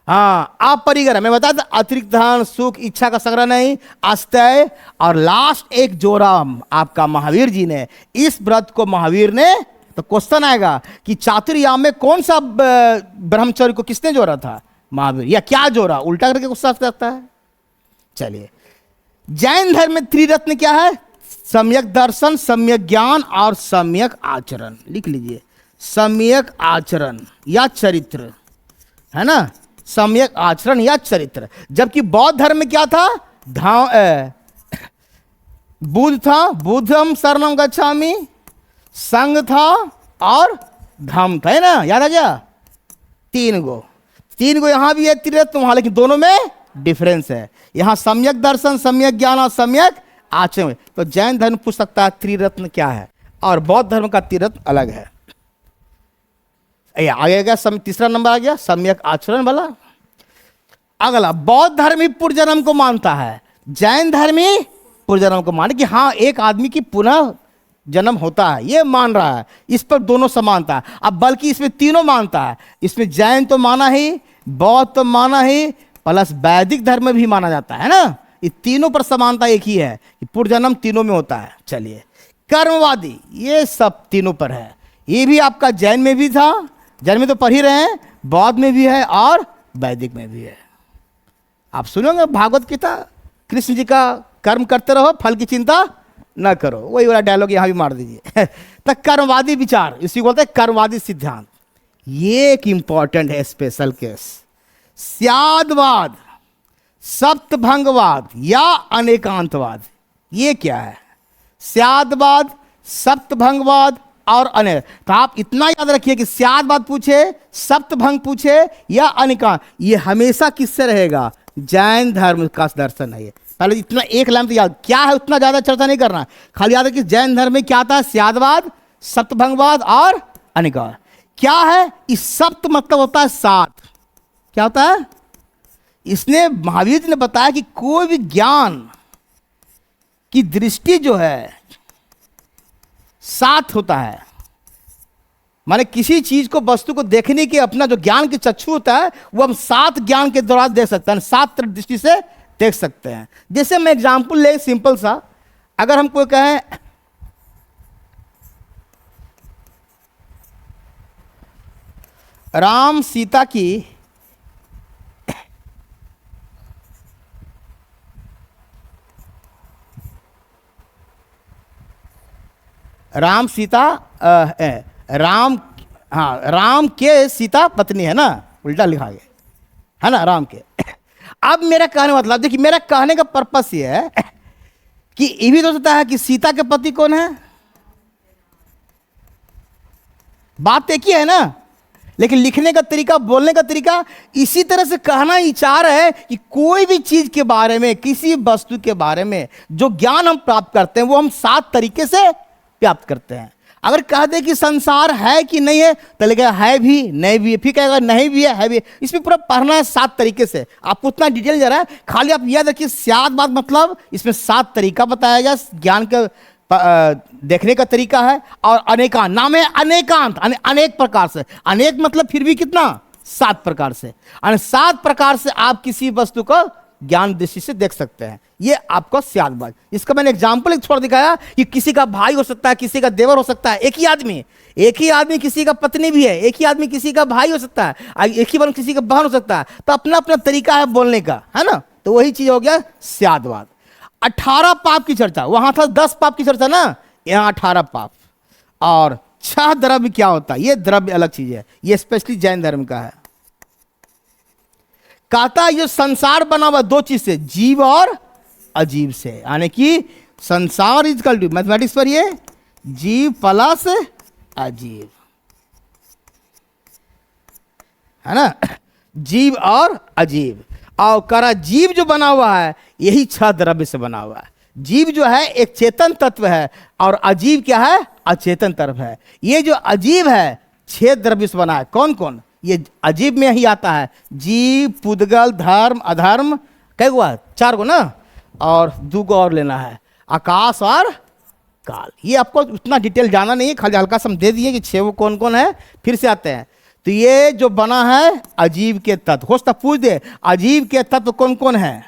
S1: हाँ, अपरिग्रह, मैं बताया था, अतिरिक्त धन, सुख, इच्छा का संग्रह नहीं, अस्तय, और लास्ट एक जोड़ा आपका महावीर जी ने। इस व्रत को महावीर ने, तो क्वेश्चन आएगा कि चातुर्याम में कौन सा ब्रह्मचर्य को किसने जोड़ा था? महावीर। या क्या जोड़ा, उल्टा करके क्वेश्चन करता है। चलिए, जैन धर्म में त्रिरत्न क्या है? सम्यक दर्शन, सम्यक ज्ञान और सम्यक आचरण। लिख लीजिए, सम्यक आचरण या चरित्र, है ना, सम्यक आचरण या चरित्र। जबकि बौद्ध धर्म में क्या था? बुद्ध था, बुद्धम शरणम गच्छामि, संघ था और धम्म था, है ना, याद आ गया? 3 गो यहां भी है त्रिरत्न वहां, लेकिन दोनों में डिफरेंस है। यहां सम्यक दर्शन, सम्यक ज्ञान और सम्यक आचरण। तो जैन धर्म पूछ सकता है त्रिरत्न क्या है, और बौद्ध धर्म का त्रिरत्न अलग है। आगे गया, तीसरा नंबर आ गया सम्यक आचरण वाला। अगला, बौद्ध धर्म ही पुनर्जन्म को मानता है, जैन धर्म ही पुनर्जन्म को माने कि हाँ एक आदमी की पुनः जन्म होता है, ये मान रहा है। इस पर दोनों समानता है। अब बल्कि इसमें तीनों मानता है। इसमें जैन तो माना ही, बौद्ध तो माना ही, प्लस वैदिक धर्म भी माना जाता है ना। ये तीनों पर समानता एक ही है कि पुनर्जन्म तीनों में होता है। चलिए, कर्मवादी, ये सब तीनों पर है। ये भी आपका जैन में भी था, जैन में तो पढ़ ही रहे हैं, बौद्ध में भी है और वैदिक में भी है। आप सुनोगे भागवत गीता, कृष्ण जी का कर्म करते रहो, फल की चिंता न करो, वही वाला डायलॉग यहां भी मार दीजिए। तो कर्मवादी विचार, इसी को बोलते हैं कर्मवादी सिद्धांत। ये एक इंपॉर्टेंट है, स्पेशल केस। स्यादवाद, सप्तभंगवाद या अनेकांतवाद, ये क्या है? स्यादवाद, सप्तभंगवाद और अनेक। तो आप इतना याद रखिए कि स्यादवाद पूछे, सप्तभंग पूछे या अनिका, ये हमेशा किससे रहेगा? जैन धर्म का दर्शन है ये। पहले इतना एक लाइन तो याद, क्या है उतना ज्यादा चर्चा नहीं करना, खाली याद है कि जैन धर्म में क्या आता है? स्यादवाद, सप्तभंगवाद और अनिका। क्या है इस सप्त? मतलब होता है सात। क्या होता है? इसने महावीर जी ने बताया कि कोई भी ज्ञान की दृष्टि जो है सात होता है। माने किसी चीज को, वस्तु को देखने के अपना जो ज्ञान की चक्षु होता है वो हम सात ज्ञान के द्वारा देख सकते हैं, सात दृष्टि से देख सकते हैं। जैसे मैं एग्जांपल ले सिंपल सा, अगर हम कोई कहें राम सीता की राम सीता राम, हाँ राम के सीता पत्नी है ना, उल्टा लिखा गया है ना, राम के। अब मेरा कहने का मतलब, देखिए मेरा कहने का पर्पस ये है कि ये भी तो होता है कि सीता के पति कौन है, बात एक ही है ना, लेकिन लिखने का तरीका, बोलने का तरीका इसी तरह से कहना ही चाह रहा है कि कोई भी चीज के बारे में, किसी वस्तु के बारे में जो ज्ञान हम प्राप्त करते हैं वो हम सात तरीके से प्राप्त करते हैं। अगर कह दे कि संसार है कि नहीं है, तो लगेगा है भी नहीं भी है, फिर कहेगा नहीं भी है भी है। इसमें पूरा पढ़ना है सात तरीके से, आपको उतना डिटेल जा रहा है, खाली आप याद रखिए स्याद बात मतलब इसमें सात तरीका बताया गया, ज्ञान का देखने का तरीका है। और अनेकांत नाम है, अनेकांत अनेक प्रकार से, अनेक मतलब फिर भी कितना? सात प्रकार से। सात प्रकार से आप किसी वस्तु को ज्ञान दृष्टि से देख सकते हैं, ये आपको स्यादबाज। इसका मैंने एग्जाम्पल एक थोड़ा दिखाया कि किसी का भाई हो सकता है, किसी का देवर हो सकता है, एक ही आदमी किसी का पत्नी भी है, एक ही आदमी किसी का भाई हो सकता है, एक ही बन किसी का बहन हो सकता है, तो अपना अपना तरीका है बोलने का, है ना। तो वही चीज हो गया स्यादवाद। 18 पाप की चर्चा, वहां था 10 पाप की चर्चा ना, यहां 18 पाप। और 6 द्रव्य क्या होता है? ये द्रव्य अलग चीज है, ये स्पेशली जैन धर्म का है। कहता है ये संसार बना हुआ दो चीज से, जीव और अजीव से, यानी कि संसार इज इक्वल टू मैथमेटिक्स पर ये जीव प्लस अजीव, है ना, जीव और अजीव। और करा जीव जो बना हुआ है यही 6 द्रव्य से बना हुआ है। जीव जो है एक चेतन तत्व है और अजीव क्या है? अचेतन तत्व है। ये जो अजीव है 6 द्रव्य से बना है। कौन कौन? ये अजीब में ही आता है, जीव, पुद्गल, धर्म, अधर्म, कै हुआ? 4 को ना, और 2 को और लेना है, आकाश और काल। ये आपको उतना डिटेल जाना नहीं है, खाली हल्का सा हम दे दिए कि 6 वो कौन कौन है। फिर से आते हैं, तो ये जो बना है अजीब के तत्व, हो सकता पूछ दे अजीब के तत्व कौन कौन है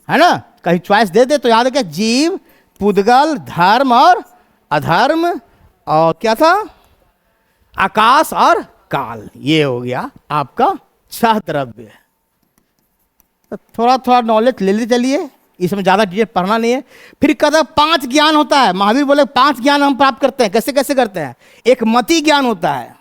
S1: ना, कहीं चॉइस दे दे तो याद है क्या? जीव, पुद्गल, धर्म और अधर्म, और क्या था? आकाश और काल। ये हो गया आपका 6 द्रव्य। तो थोड़ा थोड़ा नॉलेज ले लेते चलिए, इसमें ज़्यादा डिटेल पढ़ना नहीं है। फिर कहता 5 ज्ञान होता है, महावीर बोले 5 ज्ञान हम प्राप्त करते हैं। कैसे कैसे करते हैं? एक मति ज्ञान होता है,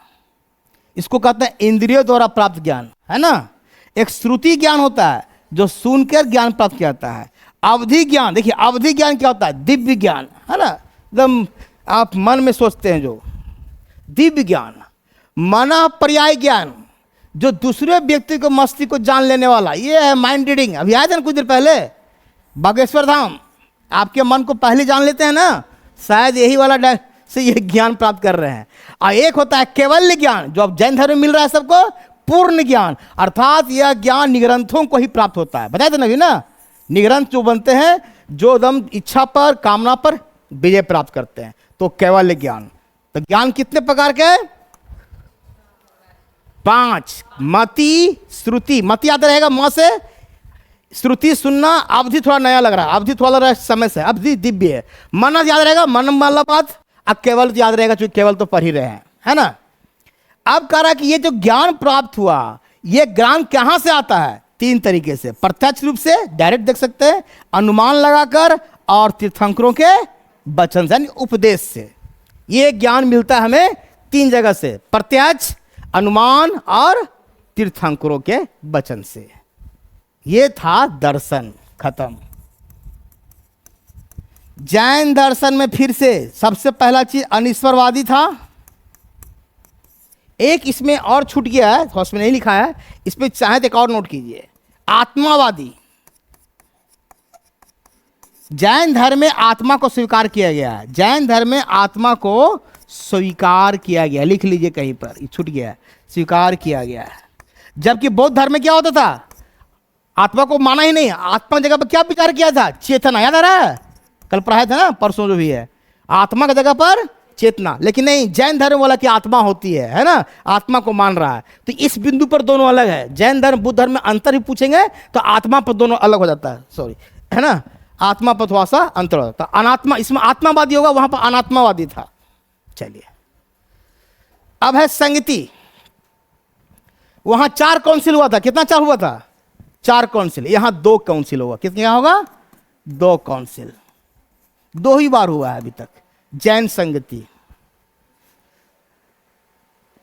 S1: इसको कहते हैं इंद्रियों द्वारा प्राप्त ज्ञान, है ना। एक श्रुति ज्ञान होता है जो सुनकर ज्ञान प्राप्त किया जाता है। अवधि ज्ञान, देखिए अवधि ज्ञान क्या होता है? दिव्य ज्ञान, है ना, एकदम आप मन में सोचते हैं जो दिव्य ज्ञान। मना पर्याय ज्ञान, जो दूसरे व्यक्ति को मस्ती को जान लेने वाला, ये है माइंड रीडिंग। अभी आए थे ना कुछ देर पहले बागेश्वर धाम, आपके मन को पहले जान लेते हैं ना, शायद यही वाला से ये ज्ञान प्राप्त कर रहे हैं। और एक होता है केवल्य ज्ञान, जो अब जैन धर्म में मिल रहा है सबको, पूर्ण ज्ञान, अर्थात यह ज्ञान निग्रंथों को ही प्राप्त होता है। बताए थे ना अभी ना, निग्रंथ जो बनते हैं जो दम इच्छा पर, कामना पर विजय प्राप्त करते हैं, तो केवल्य ज्ञान। तो ज्ञान कितने प्रकार के हैं? 5। मति, श्रुति, मति याद रहेगा म से, श्रुति सुनना, अवधि थोड़ा नया लग रहा है, अवधि थोड़ा लग रहा है समय से, अवधि दिव्य है। मन याद रहेगा, मन वाला बात। अब केवल याद रहेगा, क्योंकि केवल तो पढ़ ही रहे हैं, है ना। अब कह रहा है कि ये जो ज्ञान प्राप्त हुआ, ये ज्ञान कहां से आता है? 3 तरीके से। प्रत्यक्ष रूप से डायरेक्ट देख सकते हैं, अनुमान लगाकर, और तीर्थंकरों के वचन से, उपदेश से। ये ज्ञान मिलता है हमें 3 जगह से, प्रत्यक्ष, अनुमान और तीर्थंकरों के वचन से। ये था दर्शन, खत्म। जैन दर्शन में फिर से सबसे पहला चीज अनिश्वरवादी था। एक इसमें और छूट गया है, तो उसमें नहीं लिखा है, इसमें चाहे तो एक और नोट कीजिए, आत्मावादी। जैन धर्म में आत्मा को स्वीकार किया गया है, जैन धर्म में आत्मा को स्वीकार किया गया, लिख लीजिए कहीं पर, ये छूट गया है, स्वीकार किया गया है। जबकि बौद्ध धर्म में क्या होता था, आत्मा को माना ही नहीं, आत्मा की जगह पर क्या विचार किया था, चेतना। याद आ रहा है, कल पढ़ाया था ना, परसों जो भी है, आत्मा की जगह पर चेतना। लेकिन नहीं, जैन धर्म वाला कि आत्मा होती है ना, आत्मा को मान रहा है। तो इस बिंदु पर दोनों अलग है। जैन धर्म बुद्ध धर्म में अंतर ही पूछेंगे तो आत्मा पर दोनों अलग हो जाता है, सॉरी, है ना, आत्मा पर थोड़ा सा अंतर हो जाता है। अनात्मा, इसमें आत्मावादी होगा, वहां पर अनात्मावादी था। चलिए, अब है संगति। वहां 4 काउंसिल हुआ था, कितना 4 हुआ था, 4 काउंसिल। यहां 2 काउंसिल होगा, कितना होगा, 2 काउंसिल, 2 ही बार हुआ है अभी तक जैन संगति।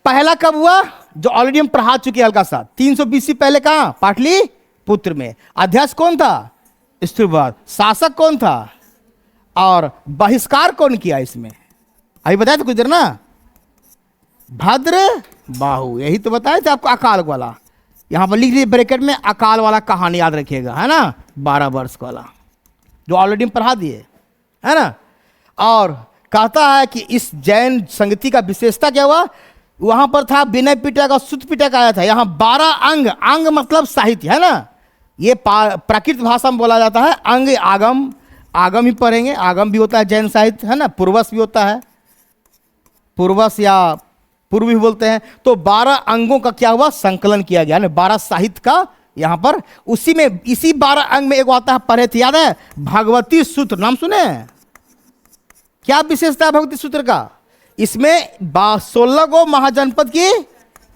S1: पहला कब हुआ, जो ऑलरेडी हम पढ़ा चुके हैं हल्का सा, 300 BC पहले, कहां, पाटलिपुत्र में। अध्यक्ष कौन था, स्त्रीवाद। शासक कौन था, और बहिष्कार कौन किया इसमें, अभी बताया था कुछ देर ना, भद्र बाहु, यही तो बताया था आपको। अकाल वाला यहां पर लिख लीजिए ब्रैकेट में, अकाल वाला कहानी याद रखिएगा, है ना, 12 वर्ष वाला, जो ऑलरेडी हम पढ़ा दिए, है ना। और कहता है कि इस जैन संगति का विशेषता क्या हुआ, वहां पर था विनय पिटक और सुत पिटक आया था। यहां 12 अंग, अंग मतलब साहित्य, है ना, ये प्राकृत भाषा में बोला जाता है। अंग आगम, आगम ही पढ़ेंगे, आगम भी होता है जैन साहित्य, है ना, पूर्वस भी होता है, पूर्वस या पूर्व भी बोलते हैं। तो 12 अंगों का क्या हुआ, संकलन किया गया, 12 साहित्य का यहां पर। उसी में, इसी 12 अंग में एक आता है, पढ़े थे, याद है, भगवती सूत्र, नाम सुने, क्या विशेषता है भगवती सूत्र का, इसमें 16 गो महाजनपद की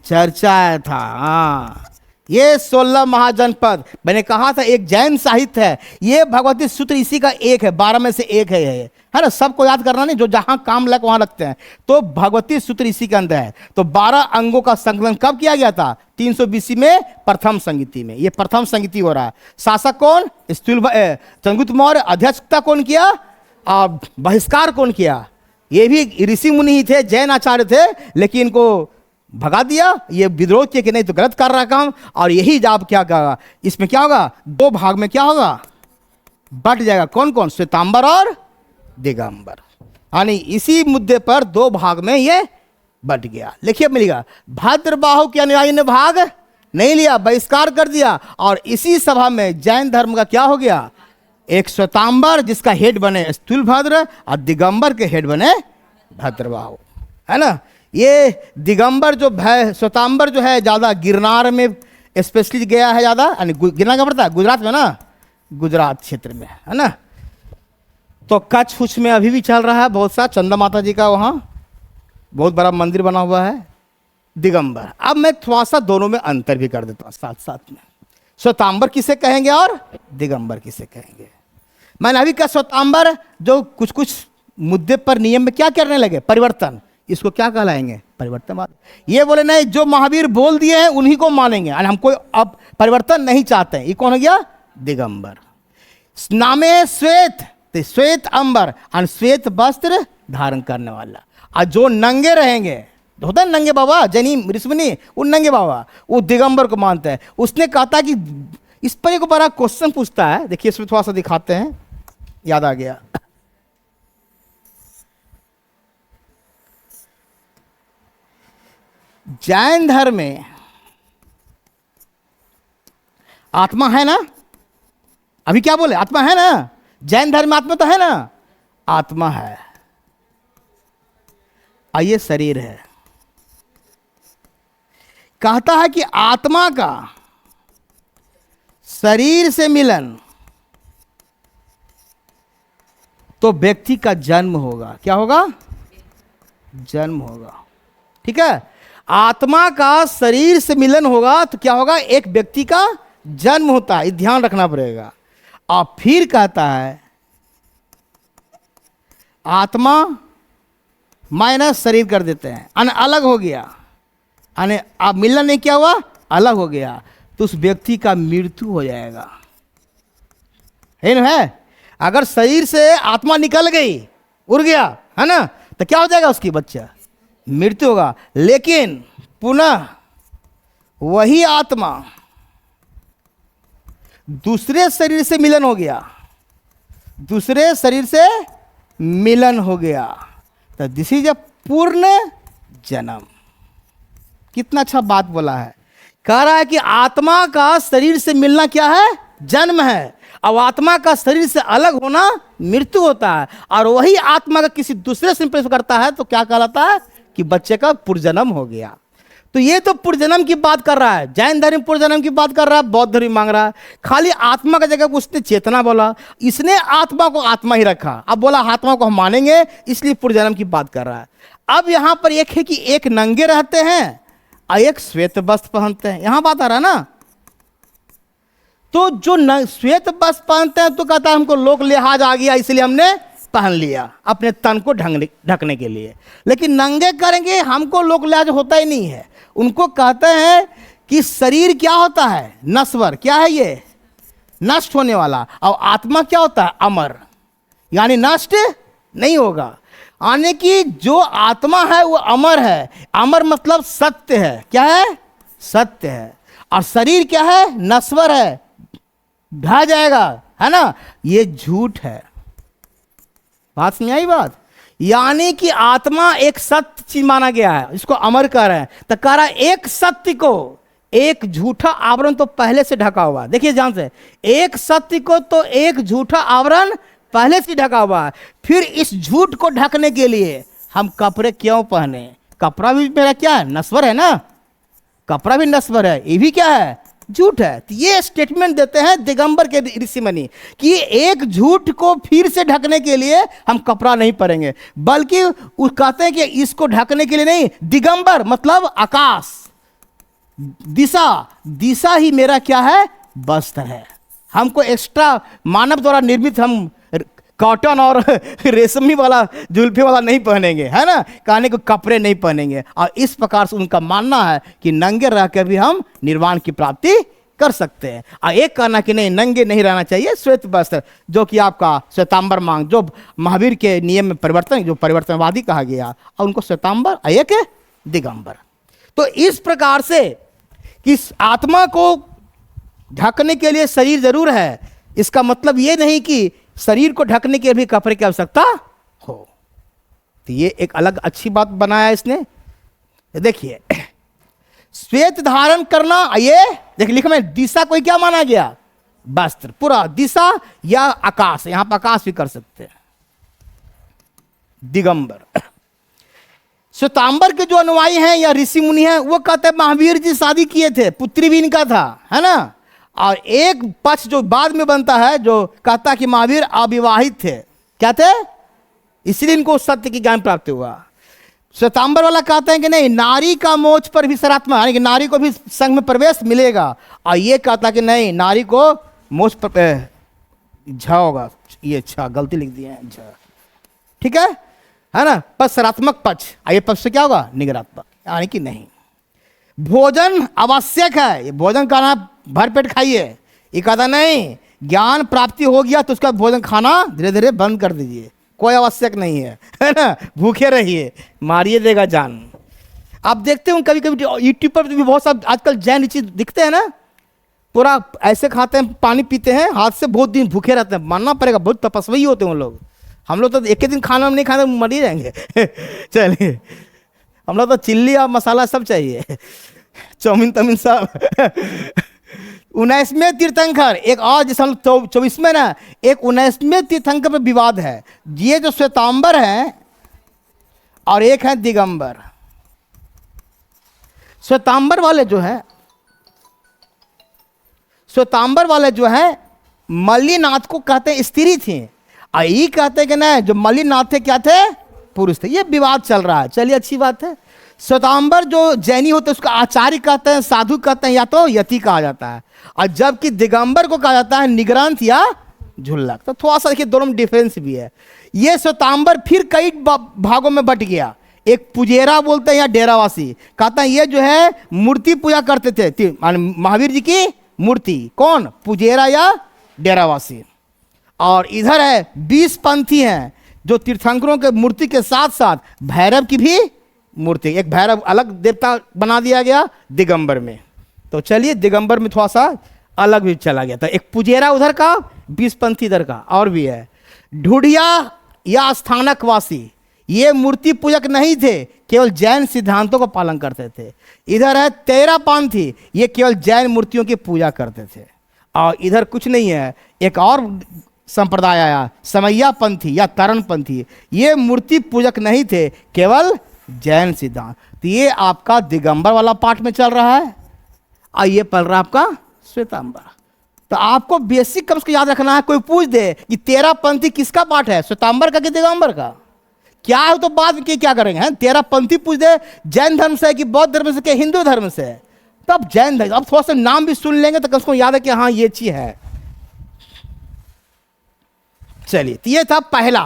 S1: चर्चा था। हाँ, ये 16 महाजनपद, मैंने कहा था एक जैन साहित्य है, ये भगवती सूत्र इसी का एक है, 12 में से एक है ये, है ना। सबको याद करना नहीं, जो जहां काम लग वहां रखते हैं। तो भगवती सूत्र इसी के अंदर है। तो 12 अंगों का संकलन कब किया गया था, 300 BC में, प्रथम संगति में। ये प्रथम संगति हो रहा है। शासक कौन, चंद्रगुप्त मौर्य। अध्यक्षता कौन किया, और बहिष्कार कौन किया, ये भी ऋषि मुनि ही थे, जैन आचार्य थे, लेकिन इनको भगा दिया। ये विद्रोह किया कि नहीं तो गलत कर रहा काम, और यही जब क्या कहा, इसमें क्या होगा, 2 भाग में क्या होगा, बट जाएगा। कौन कौन, श्वेतांबर और दिगंबर, यानी इसी मुद्दे पर 2 भाग में ये बट गया। लिखिए मिलेगा, भद्रबाहु के अनुयायी ने भाग नहीं लिया, बहिष्कार कर दिया। और इसी सभा में जैन धर्म का क्या हो गया, एक श्वेतांबर जिसका हेड बने स्थूलभद्र, और दिगंबर के हेड बने भद्रबाहु, है ना। ये दिगंबर जो है, श्वेतांबर जो है, ज़्यादा गिरनार में स्पेशली गया है, ज़्यादा, यानी गिरनार क्या पड़ता है, गुजरात में ना, गुजरात क्षेत्र में, है ना। तो कच्छ उच्छ में अभी भी चल रहा है बहुत सा, चंदा माता जी का वहाँ बहुत बड़ा मंदिर बना हुआ है, दिगंबर। अब मैं थोड़ा सा दोनों में अंतर भी कर देता हूँ साथ साथ में, श्वेतांबर किसे कहेंगे और दिगंबर किसे कहेंगे। मैंने अभी कहा श्वेतांबर जो कुछ कुछ मुद्दे पर नियम में क्या करने लगे, परिवर्तन, इसको क्या कहलाएंगे, परिवर्तनवाद। ये बोले नहीं, जो महावीर बोल दिए हैं उन्हीं को मानेंगे, हम कोई अब परिवर्तन नहीं चाहते हैं। ये कौन हो गया, दिगंबर। नामे श्वेत, तो श्वेत अंबर, और श्वेत वस्त्र धारण करने वाला। और जो नंगे रहेंगे, होता है नंगे बाबा, जैनी ऋषिमुनि, वो नंगे बाबा, वो दिगंबर को मानते हैं। उसने कहा था कि इस पर एक बड़ा क्वेश्चन पूछता है, देखिए इसमें थोड़ा सा दिखाते हैं, याद आ गया। जैन धर्म में आत्मा है ना, अभी क्या बोले, आत्मा है ना, जैन धर्म में आत्मा तो है ना, आत्मा है, और ये शरीर है। कहता है कि आत्मा का शरीर से मिलन तो व्यक्ति का जन्म होगा, क्या होगा, जन्म होगा, ठीक है। आत्मा का शरीर से मिलन होगा तो क्या होगा, एक व्यक्ति का जन्म होता है, ध्यान रखना पड़ेगा। और फिर कहता है आत्मा माइनस शरीर कर देते हैं, अन अलग हो गया, अने अब मिलन नहीं क्या हुआ, अलग हो गया, तो उस व्यक्ति का मृत्यु हो जाएगा, है ना, है। अगर शरीर से आत्मा निकल गई, उड़ गया, है ना, तो क्या हो जाएगा? उसकी बच्चा मृत्यु होगा। लेकिन पुनः वही आत्मा दूसरे शरीर से मिलन हो गया, दूसरे शरीर से मिलन हो गया, तो दिस इज अ पूर्ण जन्म। कितना अच्छा बात बोला है। कह रहा है कि आत्मा का शरीर से मिलना क्या है? जन्म है। अब आत्मा का शरीर से अलग होना मृत्यु होता है। और वही आत्मा का किसी दूसरे से प्रवेश करता है तो क्या कहलाता है? कि बच्चे का पुनर्जन्म हो गया। तो ये तो पुनर्जन्म की बात कर रहा है, जैन धर्म पुनर्जन्म की बात कर रहा है, बौद्ध धर्म मांग रहा है। खाली आत्मा का जगह उसने चेतना बोला, इसने आत्मा को आत्मा ही रखा। अब बोला आत्मा को हम मानेंगे, इसलिए पुनर्जन्म की बात कर रहा है। अब यहां पर एक है कि एक नंगे रहते हैं और एक श्वेत वस्त्र पहनते हैं। यहां बात आ रहा है ना। तो जो श्वेत वस्त्र पहनते हैं तो कहता है हमको लोक लिहाज आ गया, इसलिए हमने पहन लिया अपने तन को ढकने के लिए। लेकिन नंगे करेंगे हमको लोक लिहाज होता ही नहीं है। उनको कहते हैं कि शरीर क्या होता है? नश्वर। क्या है ये? नष्ट होने वाला। और आत्मा क्या होता है? अमर, यानी नष्ट नहीं होगा। आने की जो आत्मा है वो अमर है। अमर मतलब सत्य है। क्या है? सत्य है। और शरीर क्या है? नश्वर है, ढह जाएगा, है ना। ये झूठ है। बात समझ आई बात? यानी कि आत्मा एक सत्य चीज माना गया है, इसको अमर कह रहे हैं। तो कह रहा है एक सत्य को एक झूठा आवरण तो पहले से ढका हुआ। देखिए ध्यान से, एक सत्य को तो एक झूठा आवरण पहले से ढका हुआ है। फिर इस झूठ को ढकने के लिए हम कपड़े क्यों पहने? कपड़ा भी मेरा क्या है? नश्वर है ना। कपड़ा भी नश्वर है, ये भी क्या है? झूठ है। तो ये स्टेटमेंट देते हैं दिगंबर के ऋषि मुनि कि एक झूठ को फिर से ढकने के लिए हम कपड़ा नहीं पहनेंगे, बल्कि कहते हैं कि इसको ढकने के लिए नहीं, दिगंबर मतलब आकाश, दिशा, दिशा ही मेरा क्या है? वस्त्र है। हमको एक्स्ट्रा मानव द्वारा निर्मित हम कॉटन और रेशमी वाला जुल्फे वाला नहीं पहनेंगे, है ना। कहने को कपड़े नहीं पहनेंगे। और इस प्रकार से उनका मानना है कि नंगे रह कर भी हम निर्वाण की प्राप्ति कर सकते हैं। और एक कहना कि नहीं, नंगे नहीं रहना चाहिए, श्वेत वस्त्र, जो कि आपका श्वेतांबर मांग, जो महावीर के नियम में परिवर्तन, जो परिवर्तनवादी कहा गया, और उनको श्वेतांबर, एक दिगंबर। तो इस प्रकार से कि आत्मा को ढकने के लिए शरीर जरूर है, इसका मतलब ये नहीं कि शरीर को ढकने के लिए भी कपड़े की आवश्यकता हो। तो ये एक अलग अच्छी बात बनाया इसने। देखिए, श्वेत धारण करना, ये देख लिखा में, दिशा को क्या माना गया? वस्त्र। पूरा दिशा या आकाश, यहां पर आकाश भी कर सकते हैं। दिगंबर। श्वेतांबर के जो अनुयायी हैं या ऋषि मुनि हैं, वो कहते हैं महावीर जी शादी किए थे, पुत्री भी इनका था, है ना। और एक पक्ष जो बाद में बनता है, जो कहता है कि महावीर अविवाहित थे, क्या थे, इसलिए इनको सत्य की ज्ञान प्राप्त हुआ। श्वेतांबर वाला कहते हैं कि नहीं, नारी का मोक्ष पर भी सरात्मा, यानी कि नारी को भी संघ में प्रवेश मिलेगा। और ये कहता कि नहीं, नारी को मोक्ष पर झा होगा, ये अच्छा गलती लिख दिए हैं, झा, ठीक है ना। पर सरात्मक पक्ष, ये पक्ष से क्या होगा? निगरात्मक, यानी कि नहीं। भोजन आवश्यक है, ये भोजन खाना भर पेट खाइए। ये कहता नहीं, ज्ञान प्राप्ति हो गया तो उसका भोजन खाना धीरे धीरे बंद कर दीजिए, कोई आवश्यक नहीं है ना। भूखे रहिए, मारिए देगा जान। आप देखते हो कभी कभी यूट्यूब पर भी बहुत सारे आजकल जैन चीज दिखते हैं ना, पूरा ऐसे खाते हैं, पानी पीते हैं, हाथ से बहुत दिन भूखे रहते हैं। मानना पड़ेगा, बहुत तपस्वी होते हैं उन लोग। हम लोग तो एक ही दिन खाना नहीं खाते, मर ही जाएंगे चलिए, हम लोग तो चिल्ली और मसाला सब चाहिए, चाउमीन तमीन सब 19वें तीर्थंकर, एक और जिस हम 24वें ना, एक 19वें तीर्थंकर पे विवाद है। ये जो श्वेतांबर है और एक है दिगंबर। श्वेतांबर वाले जो है, श्वेतांबर वाले जो है मल्लीनाथ को कहते हैं स्त्री थी, और ये कहते हैं कि नहीं, जो मल्लीनाथ थे क्या थे? पुरुष थे। ये विवाद चल रहा है, चलिए अच्छी बात है। श्वेतांबर जो जैनी होते हैं उसका आचार्य कहते हैं, साधु कहते हैं, या तो यति कहा जाता है। और जबकि दिगंबर को कहा जाता है निग्रंथ या झुल्लक। तो थोड़ा सा देखिए दोनों में डिफरेंस भी है। ये श्वेतांबर फिर कई भागों में बट गया। एक पुजेरा बोलते हैं या डेरावासी, कहता है ये जो है मूर्ति पूजा करते थे, महावीर जी की मूर्ति। कौन? पुजेरा या डेरावासी। और इधर है 20 पंथी हैं जो तीर्थंकरों के मूर्ति के साथ साथ भैरव की भी मूर्ति, एक भैरव अलग देवता बना दिया गया दिगंबर में। तो चलिए दिगंबर में थोड़ा सा अलग भी चला गया था, एक पुजेरा उधर का 20 पंथी इधर का, और भी है। ढूढ़िया या स्थानकवासी ये मूर्ति पूजक नहीं थे, केवल जैन सिद्धांतों का पालन करते थे। इधर है 13 पंथी, ये केवल जैन मूर्तियों की पूजा करते थे। और इधर कुछ नहीं है, एक और संप्रदाय आया समैया पंथी या तरण पंथी, ये मूर्ति पूजक नहीं थे, केवल जैन सिद्धांत। तो ये आपका दिगंबर वाला पाठ में चल रहा है और ये पढ़ रहा है आपका श्वेतांबर। तो आपको बेसिक कम से याद रखना है, कोई पूछ दे कि 13 पंथी किसका पाठ है, श्वेतांबर का कि दिगंबर का, क्या है तो बाद में क्या करेंगे हैं। 13 पंथी पूछ दे जैन धर्म से कि बौद्ध धर्म से कि हिंदू धर्म से, तब जैन धर्म, अब थोड़ा सा नाम भी सुन लेंगे तो कम से कम याद है कि हाँ ये चीज है। चलिए, तो ये था पहला,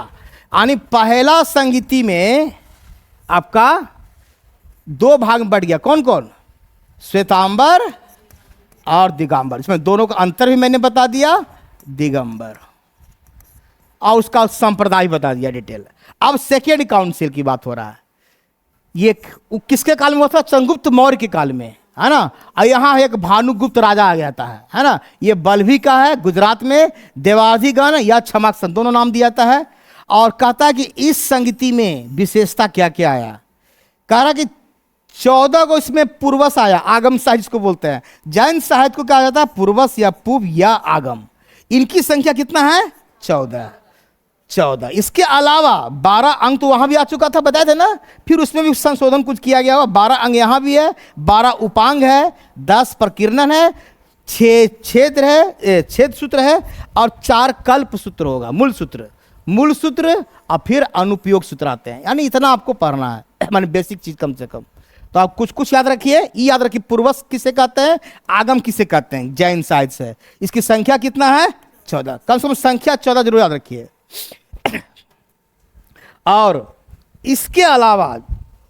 S1: यानी पहला संगीति में आपका 2 भाग में बढ़ गया, कौन कौन, श्वेतांबर और दिगंबर। इसमें दोनों का अंतर भी मैंने बता दिया, दिगंबर, और उसका संप्रदाय बता दिया डिटेल। अब सेकेंड काउंसिल की बात हो रहा है, ये किसके काल में हुआ था, चंद्रगुप्त मौर्य के काल में, है ना। और यहाँ एक भानुगुप्त राजा आ गया था, है ना। ये बल्लभी का है गुजरात में, देवाधिगण या क्षमासन दोनों नाम दिया जाता है। और कहता है कि इस संगीति में विशेषता क्या क्या आया, कह रहा कि 14 को इसमें पूर्वस आया, आगम साहित्य जिसको बोलते हैं। जैन साहित्य को कहा जाता है पूर्वस या पूर्व या आगम। इनकी संख्या कितना है, 14। इसके अलावा 12 अंग तो वहां भी आ चुका था, बताए थे ना, फिर उसमें भी संशोधन कुछ किया गया हुआ। 12 अंग यहां भी है, 12 उपांग है, 10 प्रकीर्णन है, 6 छेद सूत्र है, और 4 कल्प सूत्र होगा, मूल सूत्र और फिर अनुपयोग सूत्र आते हैं। यानी इतना आपको पढ़ना है, माने बेसिक चीज कम से कम। तो आप कुछ याद रखिए, याद रखिए पूर्वस किसे कहते हैं, आगम किसे कहते हैं, जैन साहित्य से। इसकी संख्या कितना है, 14, कम से कम संख्या 14 जरूर याद रखिए। और इसके अलावा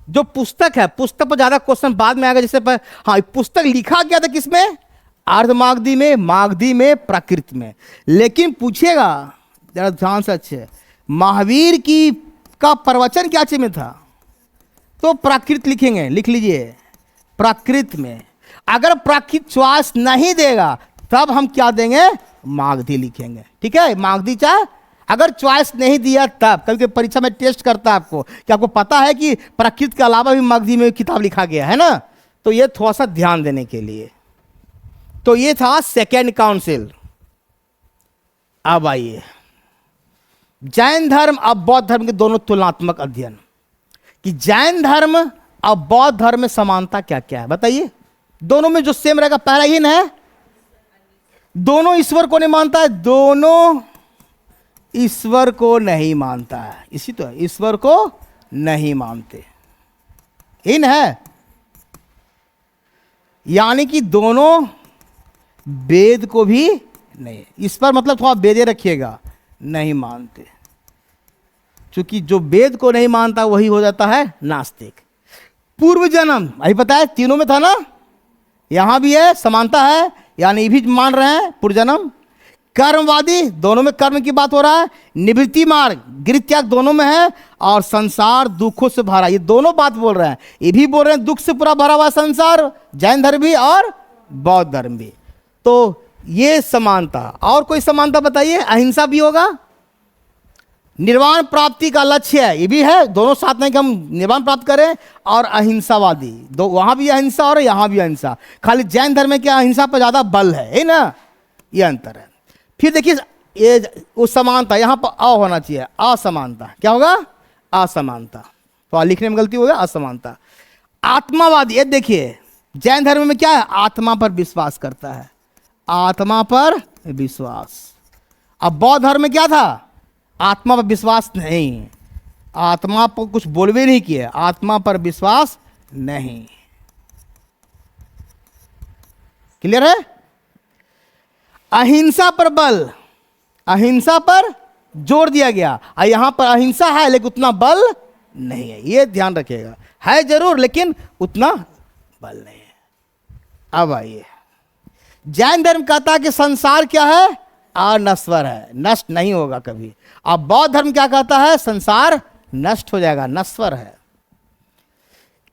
S1: जो पुस्तक है, पुस्तक पर ज्यादा क्वेश्चन बाद में आएगा, जैसे हाँ पुस्तक लिखा गया था किसमें, अर्धमागधी में, मागधी में, प्राकृत में। लेकिन पूछेगा जरा ध्यान से अच्छे, महावीर की का प्रवचन क्या चीज में था, तो प्राकृत लिखेंगे, लिख लीजिए प्राकृत में। अगर प्राकृत चॉइस नहीं देगा तब हम क्या देंगे, मागधी लिखेंगे, ठीक है। मागधी चाहे अगर चॉइस नहीं दिया तब, कभी परीक्षा में टेस्ट करता है आपको कि आपको पता है कि प्राकृत के अलावा भी मागधी में किताब लिखा गया है ना, तो ये थोड़ा सा ध्यान देने के लिए। तो ये था सेकेंड काउंसिल। अब आइए जैन धर्म और बौद्ध धर्म के दोनों तुलनात्मक अध्ययन, कि जैन धर्म और बौद्ध धर्म में समानता क्या क्या है, बताइए। दोनों में जो सेम रहेगा, पहला ही है दोनों ईश्वर को नहीं मानता है, दोनों ईश्वर को नहीं मानता है, इसी तो है, ईश्वर को नहीं मानते, इन है। यानी कि दोनों वेद को भी नहीं, ईश्वर मतलब थोड़ा वेदे रखिएगा, नहीं मानते। क्योंकि जो वेद को नहीं मानता वही हो जाता है नास्तिक। पूर्व जन्म अभी पता है तीनों में था ना, यहां भी है, समानता है, यानी भी मान रहे हैं पूर्व जन्म। कर्मवादी दोनों में कर्म की बात हो रहा है, निवृत्ति मार्ग गृह त्याग दोनों में है, और संसार दुखों से भरा, ये दोनों बात बोल रहे हैं। ये भी बोल रहे हैं दुख से पूरा भरा हुआ संसार, जैन धर्म भी और बौद्ध धर्म भी। तो ये समानता। और कोई समानता बताइए, अहिंसा भी होगा, निर्वाण प्राप्ति का लक्ष्य है, ये भी है, दोनों साथ में कि हम निर्वाण प्राप्त करें। और अहिंसावादी दो, वहां भी अहिंसा और यहां भी अहिंसा, खाली जैन धर्म में क्या अहिंसा पर ज्यादा बल है ना, ये अंतर है। फिर देखिए ये वो समानता, यहां पर अ होना चाहिए, असमानता, क्या होगा, असमानता, तो लिखने में गलती होगा, असमानता। आत्मावादी, ये देखिए जैन धर्म में क्या है, आत्मा पर विश्वास करता है, आत्मा पर विश्वास। अब बौद्ध धर्म में क्या था, आत्मा पर विश्वास नहीं, आत्मा पर कुछ बोल भी नहीं किए, आत्मा पर विश्वास नहीं। क्लियर है। अहिंसा पर बल, अहिंसा पर जोर दिया गया, और यहां पर अहिंसा है लेकिन उतना बल नहीं है, ये ध्यान रखिएगा, है जरूर लेकिन उतना बल नहीं है। अब आइए जैन धर्म कहता है कि संसार क्या है, अनश्वर है, नष्ट नहीं होगा कभी। अब बौद्ध धर्म क्या कहता है? संसार नष्ट हो जाएगा, नश्वर है।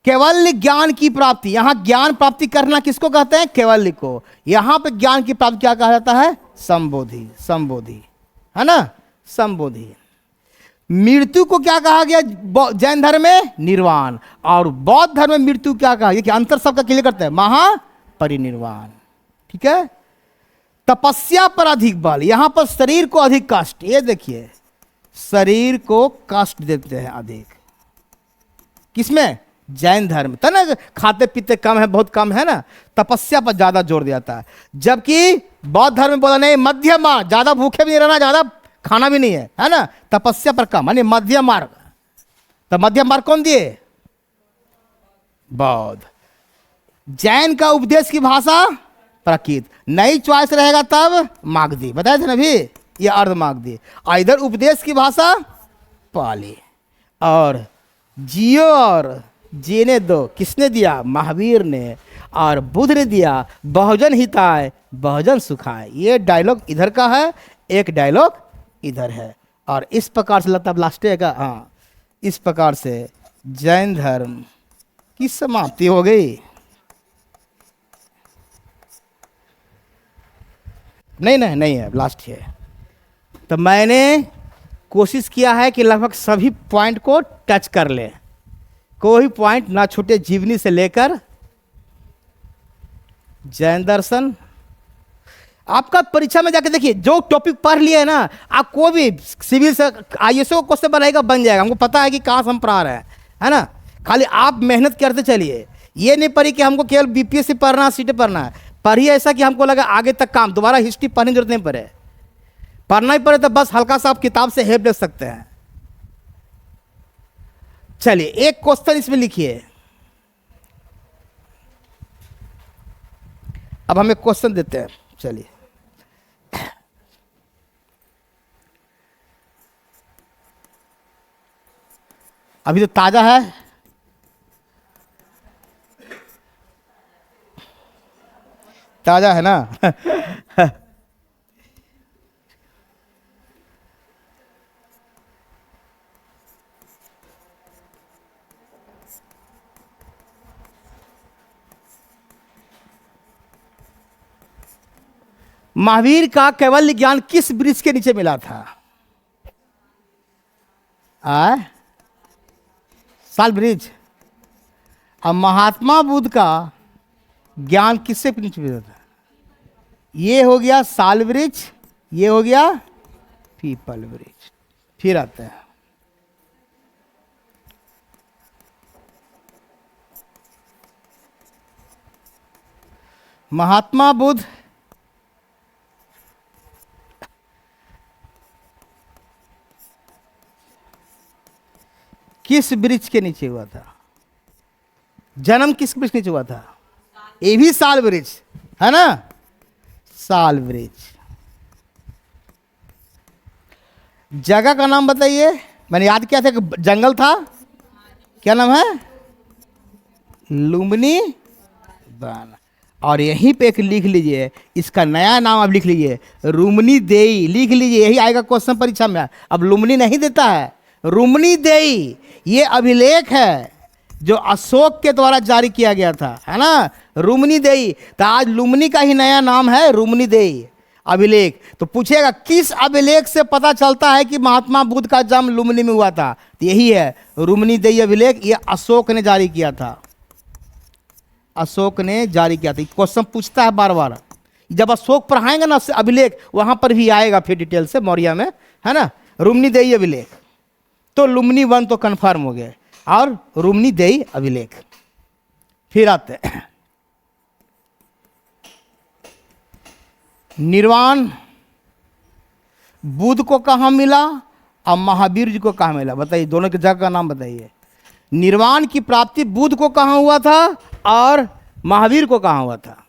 S1: केवल ज्ञान की प्राप्ति, यहां ज्ञान प्राप्ति करना किसको कहते हैं? केवल को। यहां पे ज्ञान की प्राप्ति क्या कहा जाता है? संबोधि, संबोधि, है ना, संबोधि। मृत्यु को क्या कहा गया जैन धर्म में? निर्वाण। और बौद्ध धर्म में मृत्यु क्या कहा गया? कि अंतर सबका क्लियर करते हैं, महापरिनिर्वाण। ठीक है। तपस्या पर अधिक बल, यहां पर शरीर को अधिक कष्ट, ये देखिए शरीर को कष्ट देते हैं अधिक, किसमें? जैन धर्म। तो ना खाते पीते कम है, बहुत कम है ना, तपस्या पर ज्यादा जोर दिया जाता है। जबकि बौद्ध धर्म में बोला नहीं, मध्यम मार्ग, ज्यादा भूखे भी नहीं रहना, ज्यादा खाना भी नहीं है ना, तपस्या पर कम, यानी मध्यम मार्ग। तो मध्यम मार्ग कौन दिए? बौद्ध। जैन का उपदेश की भाषा प्राकृत, नई चॉइस रहेगा तब मागधी, बताए थे ना अभी, ये अर्ध मागधी। और इधर उपदेश की भाषा पाली। और जियो और जीने दो किसने दिया? महावीर ने। और बुद्ध ने दिया बहुजन हिताय बहुजन सुखाय। ये डायलॉग इधर का है, एक डायलॉग इधर है। और इस प्रकार से लगता है लास्ट का, हाँ, इस प्रकार से जैन धर्म की समाप्ति हो गई। नहीं है, लास्ट है। तो मैंने कोशिश किया है कि लगभग सभी पॉइंट को टच कर ले, कोई पॉइंट ना छूटे, जीवनी से लेकर जैन दर्शन। आपका परीक्षा में जाके देखिए, जो टॉपिक पढ़ लिए है ना, आप कोई भी सिविल से IAS को क्वेश्चन बनाएगा, बन जाएगा। हमको पता है कि कहाँ से हम पढ़ा रहे हैं, है ना। खाली आप मेहनत करते चलिए। ये नहीं पढ़ी कि हमको केवल BPSC पढ़ना है, सीटें पढ़ना है। पढ़िए ऐसा कि हमको लगा आगे तक काम, दोबारा हिस्ट्री पढ़ने की जरूरत नहीं पड़े। पढ़ना ही पड़े तो बस हल्का सा आप किताब से हेल्प ले सकते हैं। चलिए एक क्वेश्चन इसमें लिखिए। अब हम एक क्वेश्चन देते हैं, चलिए। अभी तो ताजा है, ताजा है ना। महावीर का कैवल्य ज्ञान किस वृक्ष के नीचे मिला था? साल वृक्ष। अब महात्मा बुद्ध का ज्ञान किससे नीचे मिला था? ये हो गया साल वृक्ष, ये हो गया पीपल वृक्ष। फिर आते हैं महात्मा बुद्ध किस वृक्ष के नीचे हुआ था? जन्म किस वृक्ष के नीचे हुआ था? ये भी साल वृक्ष है ना, साल वृक्ष। जगह का नाम बताइए, मैंने याद किया था कि जंगल था, क्या नाम है? लुम्बिनी वन। और यहीं पे एक लिख लीजिए, इसका नया नाम आप लिख लीजिए, रुमनी देई लिख लीजिए, यही आएगा क्वेश्चन परीक्षा में। अब लुम्बिनी नहीं देता है, रुमनी देई ये अभिलेख है जो अशोक के द्वारा जारी किया गया था, है ना, रुमनी देई। तो आज लुम्बिनी का ही नया नाम है रुमनी देई अभिलेख। तो पूछेगा किस अभिलेख से पता चलता है कि महात्मा बुद्ध का जन्म लुम्बिनी में हुआ था? तो यही है रुमनी देई अभिलेख, ये अशोक ने जारी किया था, अशोक ने जारी किया था। क्वेश्चन पूछता है बार बार, जब अशोक पढ़ाएंगे ना अभिलेख, वहां पर भी आएगा फिर डिटेल से मौर्य में, है ना, रुमनी देई अभिलेख। तो लुम्बिनी वन तो कंफर्म हो गया, और रुमनी देई अभिलेख। फिर आते हैं निर्वाण बुद्ध को कहाँ मिला और महावीर जी को कहाँ मिला? बताइए, दोनों की जगह का नाम बताइए। निर्वाण की प्राप्ति बुद्ध को कहाँ हुआ था और महावीर को कहाँ हुआ था?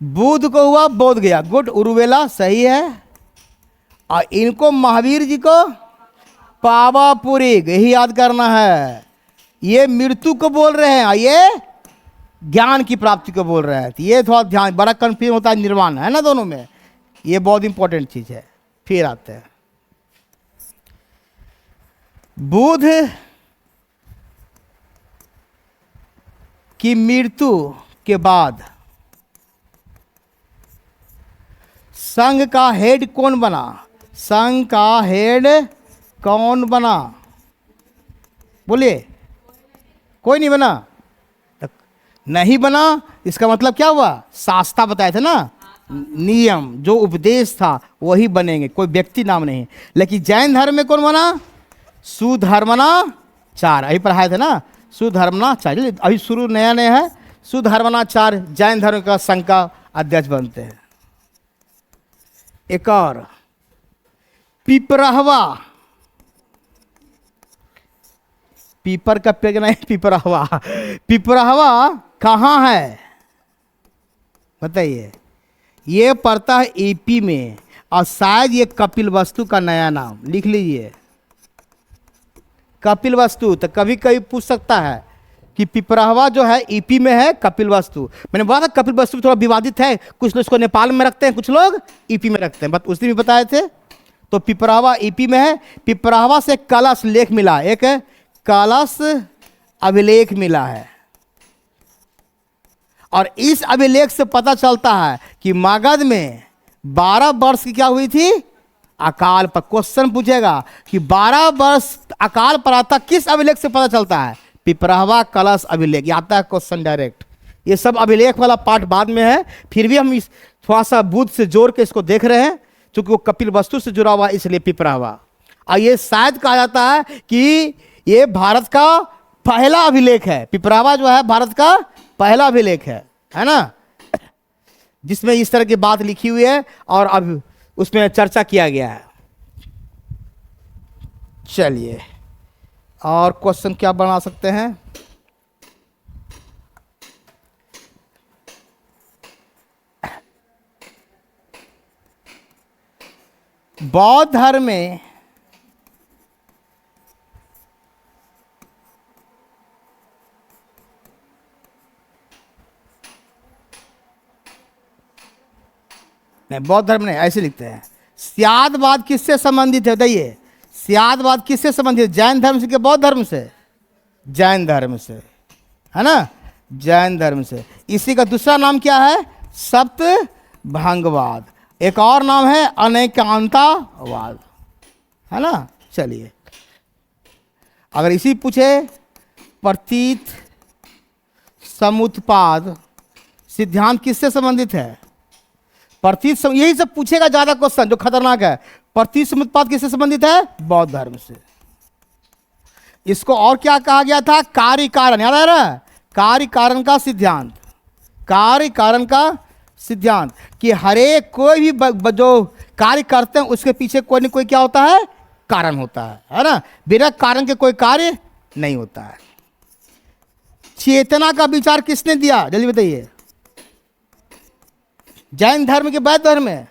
S1: बुद्ध को हुआ बोध गया, गुड, उरुवेला सही है। और इनको महावीर जी को पावापुरी, यही याद करना है। ये मृत्यु को बोल रहे हैं, ये ज्ञान की प्राप्ति को बोल रहे हैं। तो ये थोड़ा ध्यान, बड़ा कन्फ्यूजन होता है निर्वाण, है ना दोनों में, ये बहुत इंपॉर्टेंट चीज है। फिर आते हैं बुद्ध की मृत्यु के बाद संघ का हेड कौन बना? संघ का हेड कौन बना? बोलिए। कोई नहीं बना? नहीं बना, इसका मतलब क्या हुआ? शास्त्रा बताए थे ना, नियम जो उपदेश था वही बनेंगे, कोई व्यक्ति नाम नहीं। लेकिन जैन धर्म में कौन बना? सुधर्मनाचार्य। अभी पढ़ाए थे ना, सुधर्मनाचार्य। अभी शुरू नया नया है। सुधर्मनाचार्य जैन धर्म का संघ का अध्यक्ष बनते हैं। एक और पिपरहवा, पीपर का पेड़ नहीं, पिपरहवा। पिपरहवा कहाँ है बताइए? ये पड़ता है यूपी में, और शायद ये कपिल वस्तु का नया नाम, लिख लीजिए कपिल वस्तु। तो कभी कभी पूछ सकता है कि पिपरहवा जो है यूपी में है, कपिल वस्तु। मैंने बोला था कपिल वस्तु थोड़ा विवादित है, कुछ लोग इसको नेपाल में रखते हैं, कुछ लोग यूपी में रखते हैं, बस उस दिन भी बताए थे। तो पिपरहवा यूपी में है। पिपरहवा से कलश लेख मिला, एक कलश अभिलेख मिला है, और इस अभिलेख से पता चलता है कि मगध में 12 वर्ष की क्या हुई थी? अकाल पर। क्वेश्चन पूछेगा कि 12 वर्ष अकाल पर आता, किस अभिलेख से पता चलता है? पिपरहवा कलश अभिलेख। आता है क्वेश्चन डायरेक्ट। ये सब अभिलेख वाला पार्ट बाद में है, फिर भी हम इस थोड़ा सा बुद्ध से जोड़ के इसको देख रहे हैं, क्योंकि वो कपिल वस्तु से जुड़ा हुआ, इसलिए पिपरहवा। और ये शायद कहा जाता है कि ये भारत का पहला अभिलेख है। पिपरहवा जो है भारत का पहला अभिलेख है ना, जिसमें इस तरह की बात लिखी हुई है और अब उसमें चर्चा किया गया है। चलिए, और क्वेश्चन क्या बना सकते हैं? बौद्ध धर्म में नहीं, बौद्ध धर्म नहीं, ऐसे लिखते हैं। स्यादवाद किससे संबंधित है बताइए? स्यादवाद किससे संबंधित? जैन धर्म से कि बौद्ध धर्म से? जैन धर्म से, है ना, जैन धर्म से। इसी का दूसरा नाम क्या है? सप्तभंगवाद। एक और नाम है अनेकांतवाद, है ना। चलिए, अगर इसी पूछे प्रतीत समुत्पाद सिद्धांत किससे संबंधित है? यही सब पूछेगा ज्यादा क्वेश्चन, जो खतरनाक है। प्रतीत समुत्पाद किससे संबंधित है? बौद्ध धर्म से। इसको और क्या कहा गया था? कार्य कारण, याद आ रहा है? कार्य कारण का सिद्धांत। कार्य कारण का सिद्धांत कि हरेक कोई भी जो कार्य करते हैं उसके पीछे कोई न कोई क्या होता है? कारण होता है ना। बिना कारण के कोई कार्य नहीं होता है। चेतना का विचार किसने दिया जल्दी बताइए? जैन धर्म के बौद्ध धर्म में?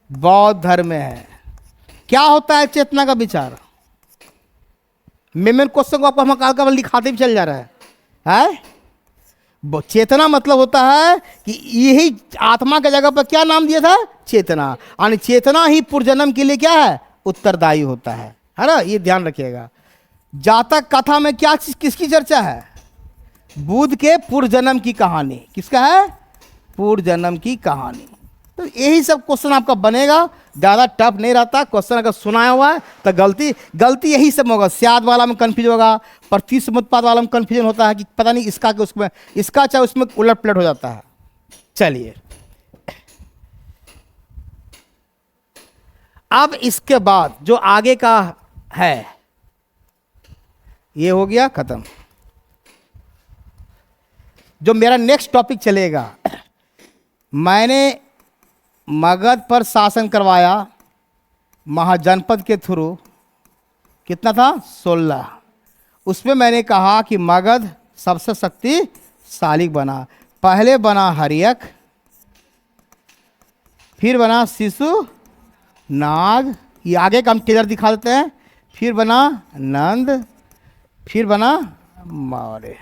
S1: बौद्ध धर्म में है। क्या होता है चेतना का विचार? मेन क्वेश्चन को आपको हम काल लिखाते भी चल जा रहा है? चेतना मतलब होता है कि यही आत्मा के जगह पर क्या नाम दिया था? चेतना। यानी चेतना ही पुनर्जन्म के लिए क्या है? उत्तरदायी होता है ना। ये ध्यान रखिएगा। जातक कथा में क्या चीज, किसकी चर्चा है? बुद्ध के पूर्वजन्म की कहानी। किसका है? पूर्वजन्म की कहानी। तो यही सब क्वेश्चन आपका बनेगा, ज़्यादा टफ नहीं रहता। क्वेश्चन अगर सुनाया हुआ है तो गलती यही सब होगा। स्याद वाला में कन्फ्यूजन होगा, प्रतीत समुत्पाद वाला में कन्फ्यूजन होता है कि पता नहीं इसका कि उसमें, इसका चाहे उसमें उलट पलट हो जाता है। चलिए, अब इसके बाद जो आगे का है ये हो गया खत्म। जो मेरा नेक्स्ट टॉपिक चलेगा, मैंने मगध पर शासन करवाया महाजनपद के थ्रू। कितना था? 16। उसमें मैंने कहा कि मगध सबसे शक्तिशाली बना। पहले बना हरियक, फिर बना शिशु नाग, ये आगे का हम टेलर दिखा देते हैं। फिर बना नंद, फिर बना मौर्य।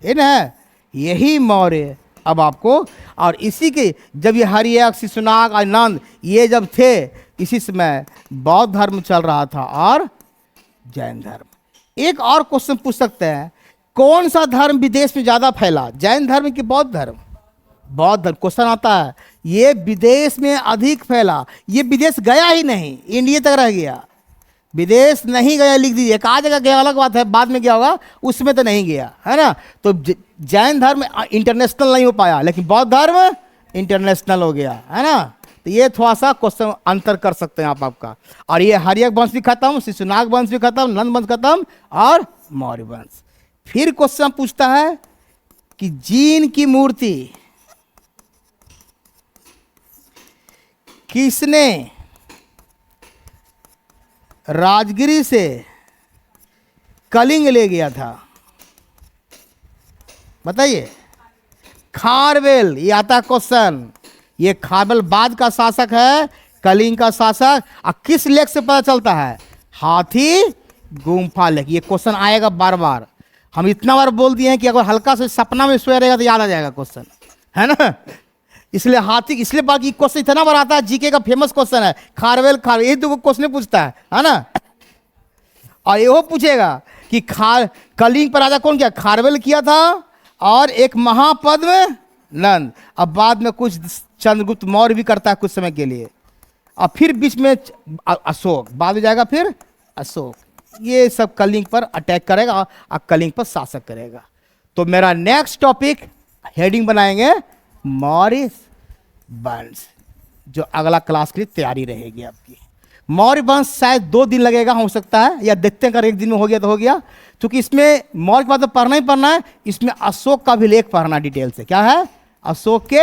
S1: है ना, यही मौर्य अब आपको। और इसी के जब ये हर्यक, शिशुनाग, आनंद ये जब थे, इसी समय बौद्ध धर्म चल रहा था और जैन धर्म। एक और क्वेश्चन पूछ सकते हैं, कौन सा धर्म विदेश में ज़्यादा फैला, जैन धर्म कि बौद्ध धर्म? बौद्ध धर्म। क्वेश्चन आता है, ये विदेश में अधिक फैला, ये विदेश गया ही नहीं, इंडिया तक रह गया, विदेश नहीं गया, लिख दीजिए। एक आध जगह गया अलग बात है, बाद में गया होगा, उसमें तो नहीं गया, है ना। तो जैन धर्म इंटरनेशनल नहीं हो पाया, लेकिन बौद्ध धर्म इंटरनेशनल हो गया, है ना। तो ये थोड़ा सा क्वेश्चन अंतर कर सकते हैं आप आपका। और ये हर्यक वंश भी खत्म, शिशुनाग वंश भी खत्म, नंद वंश खत्म और मौर्य वंश। फिर क्वेश्चन पूछता है कि जीन की मूर्ति किसने राजगिरी से कलिंग ले गया था? बताइए। खारवेल, ये आता क्वेश्चन। ये खारवेल बाद का शासक है, कलिंग का शासक। और किस लेख से पता चलता है? हाथी गुम्फा लेख। ये क्वेश्चन आएगा बार बार, हम इतना बार बोल दिए हैं कि अगर हल्का से सपना में सोया रहेगा तो याद आ जाएगा क्वेश्चन, है ना। इसलिए हाथी, इसलिए बाकी क्वेश्चन इतना बार आता है, जीके का फेमस क्वेश्चन है। खारवेल खारवेल, ये दो क्वेश्चन पूछता है ना। और ये पूछेगा कि कलिंग पर राजा कौन किया? खारवेल किया था, और एक महापद्म नंद। अब बाद में कुछ चंद्रगुप्त मौर्य भी करता है कुछ समय के लिए, और फिर बीच में अशोक, बाद में जाएगा फिर अशोक। ये सब कलिंग पर अटैक करेगा और कलिंग पर शासक करेगा। तो मेरा नेक्स्ट टॉपिक हेडिंग बनाएंगे मौर्य वंश, जो अगला क्लास के लिए तैयारी रहेगी आपकी। मौर्य वंश शायद 2 दिन लगेगा, हो सकता है, या देखते हैं अगर 1 दिन में हो गया तो हो गया, क्योंकि इसमें मौर्य के बाद तो पढ़ना ही पढ़ना है, इसमें अशोक का अभिलेख पढ़ना डिटेल से। क्या है? अशोक के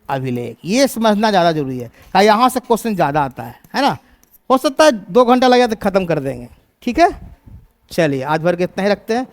S1: अभिलेख, ये समझना ज़्यादा जरूरी है। यहाँ से क्वेश्चन ज़्यादा आता है ना। हो सकता है 2 घंटा लगेगा तो ख़त्म कर देंगे, ठीक है। चलिए आज भर के इतना ही रखते हैं।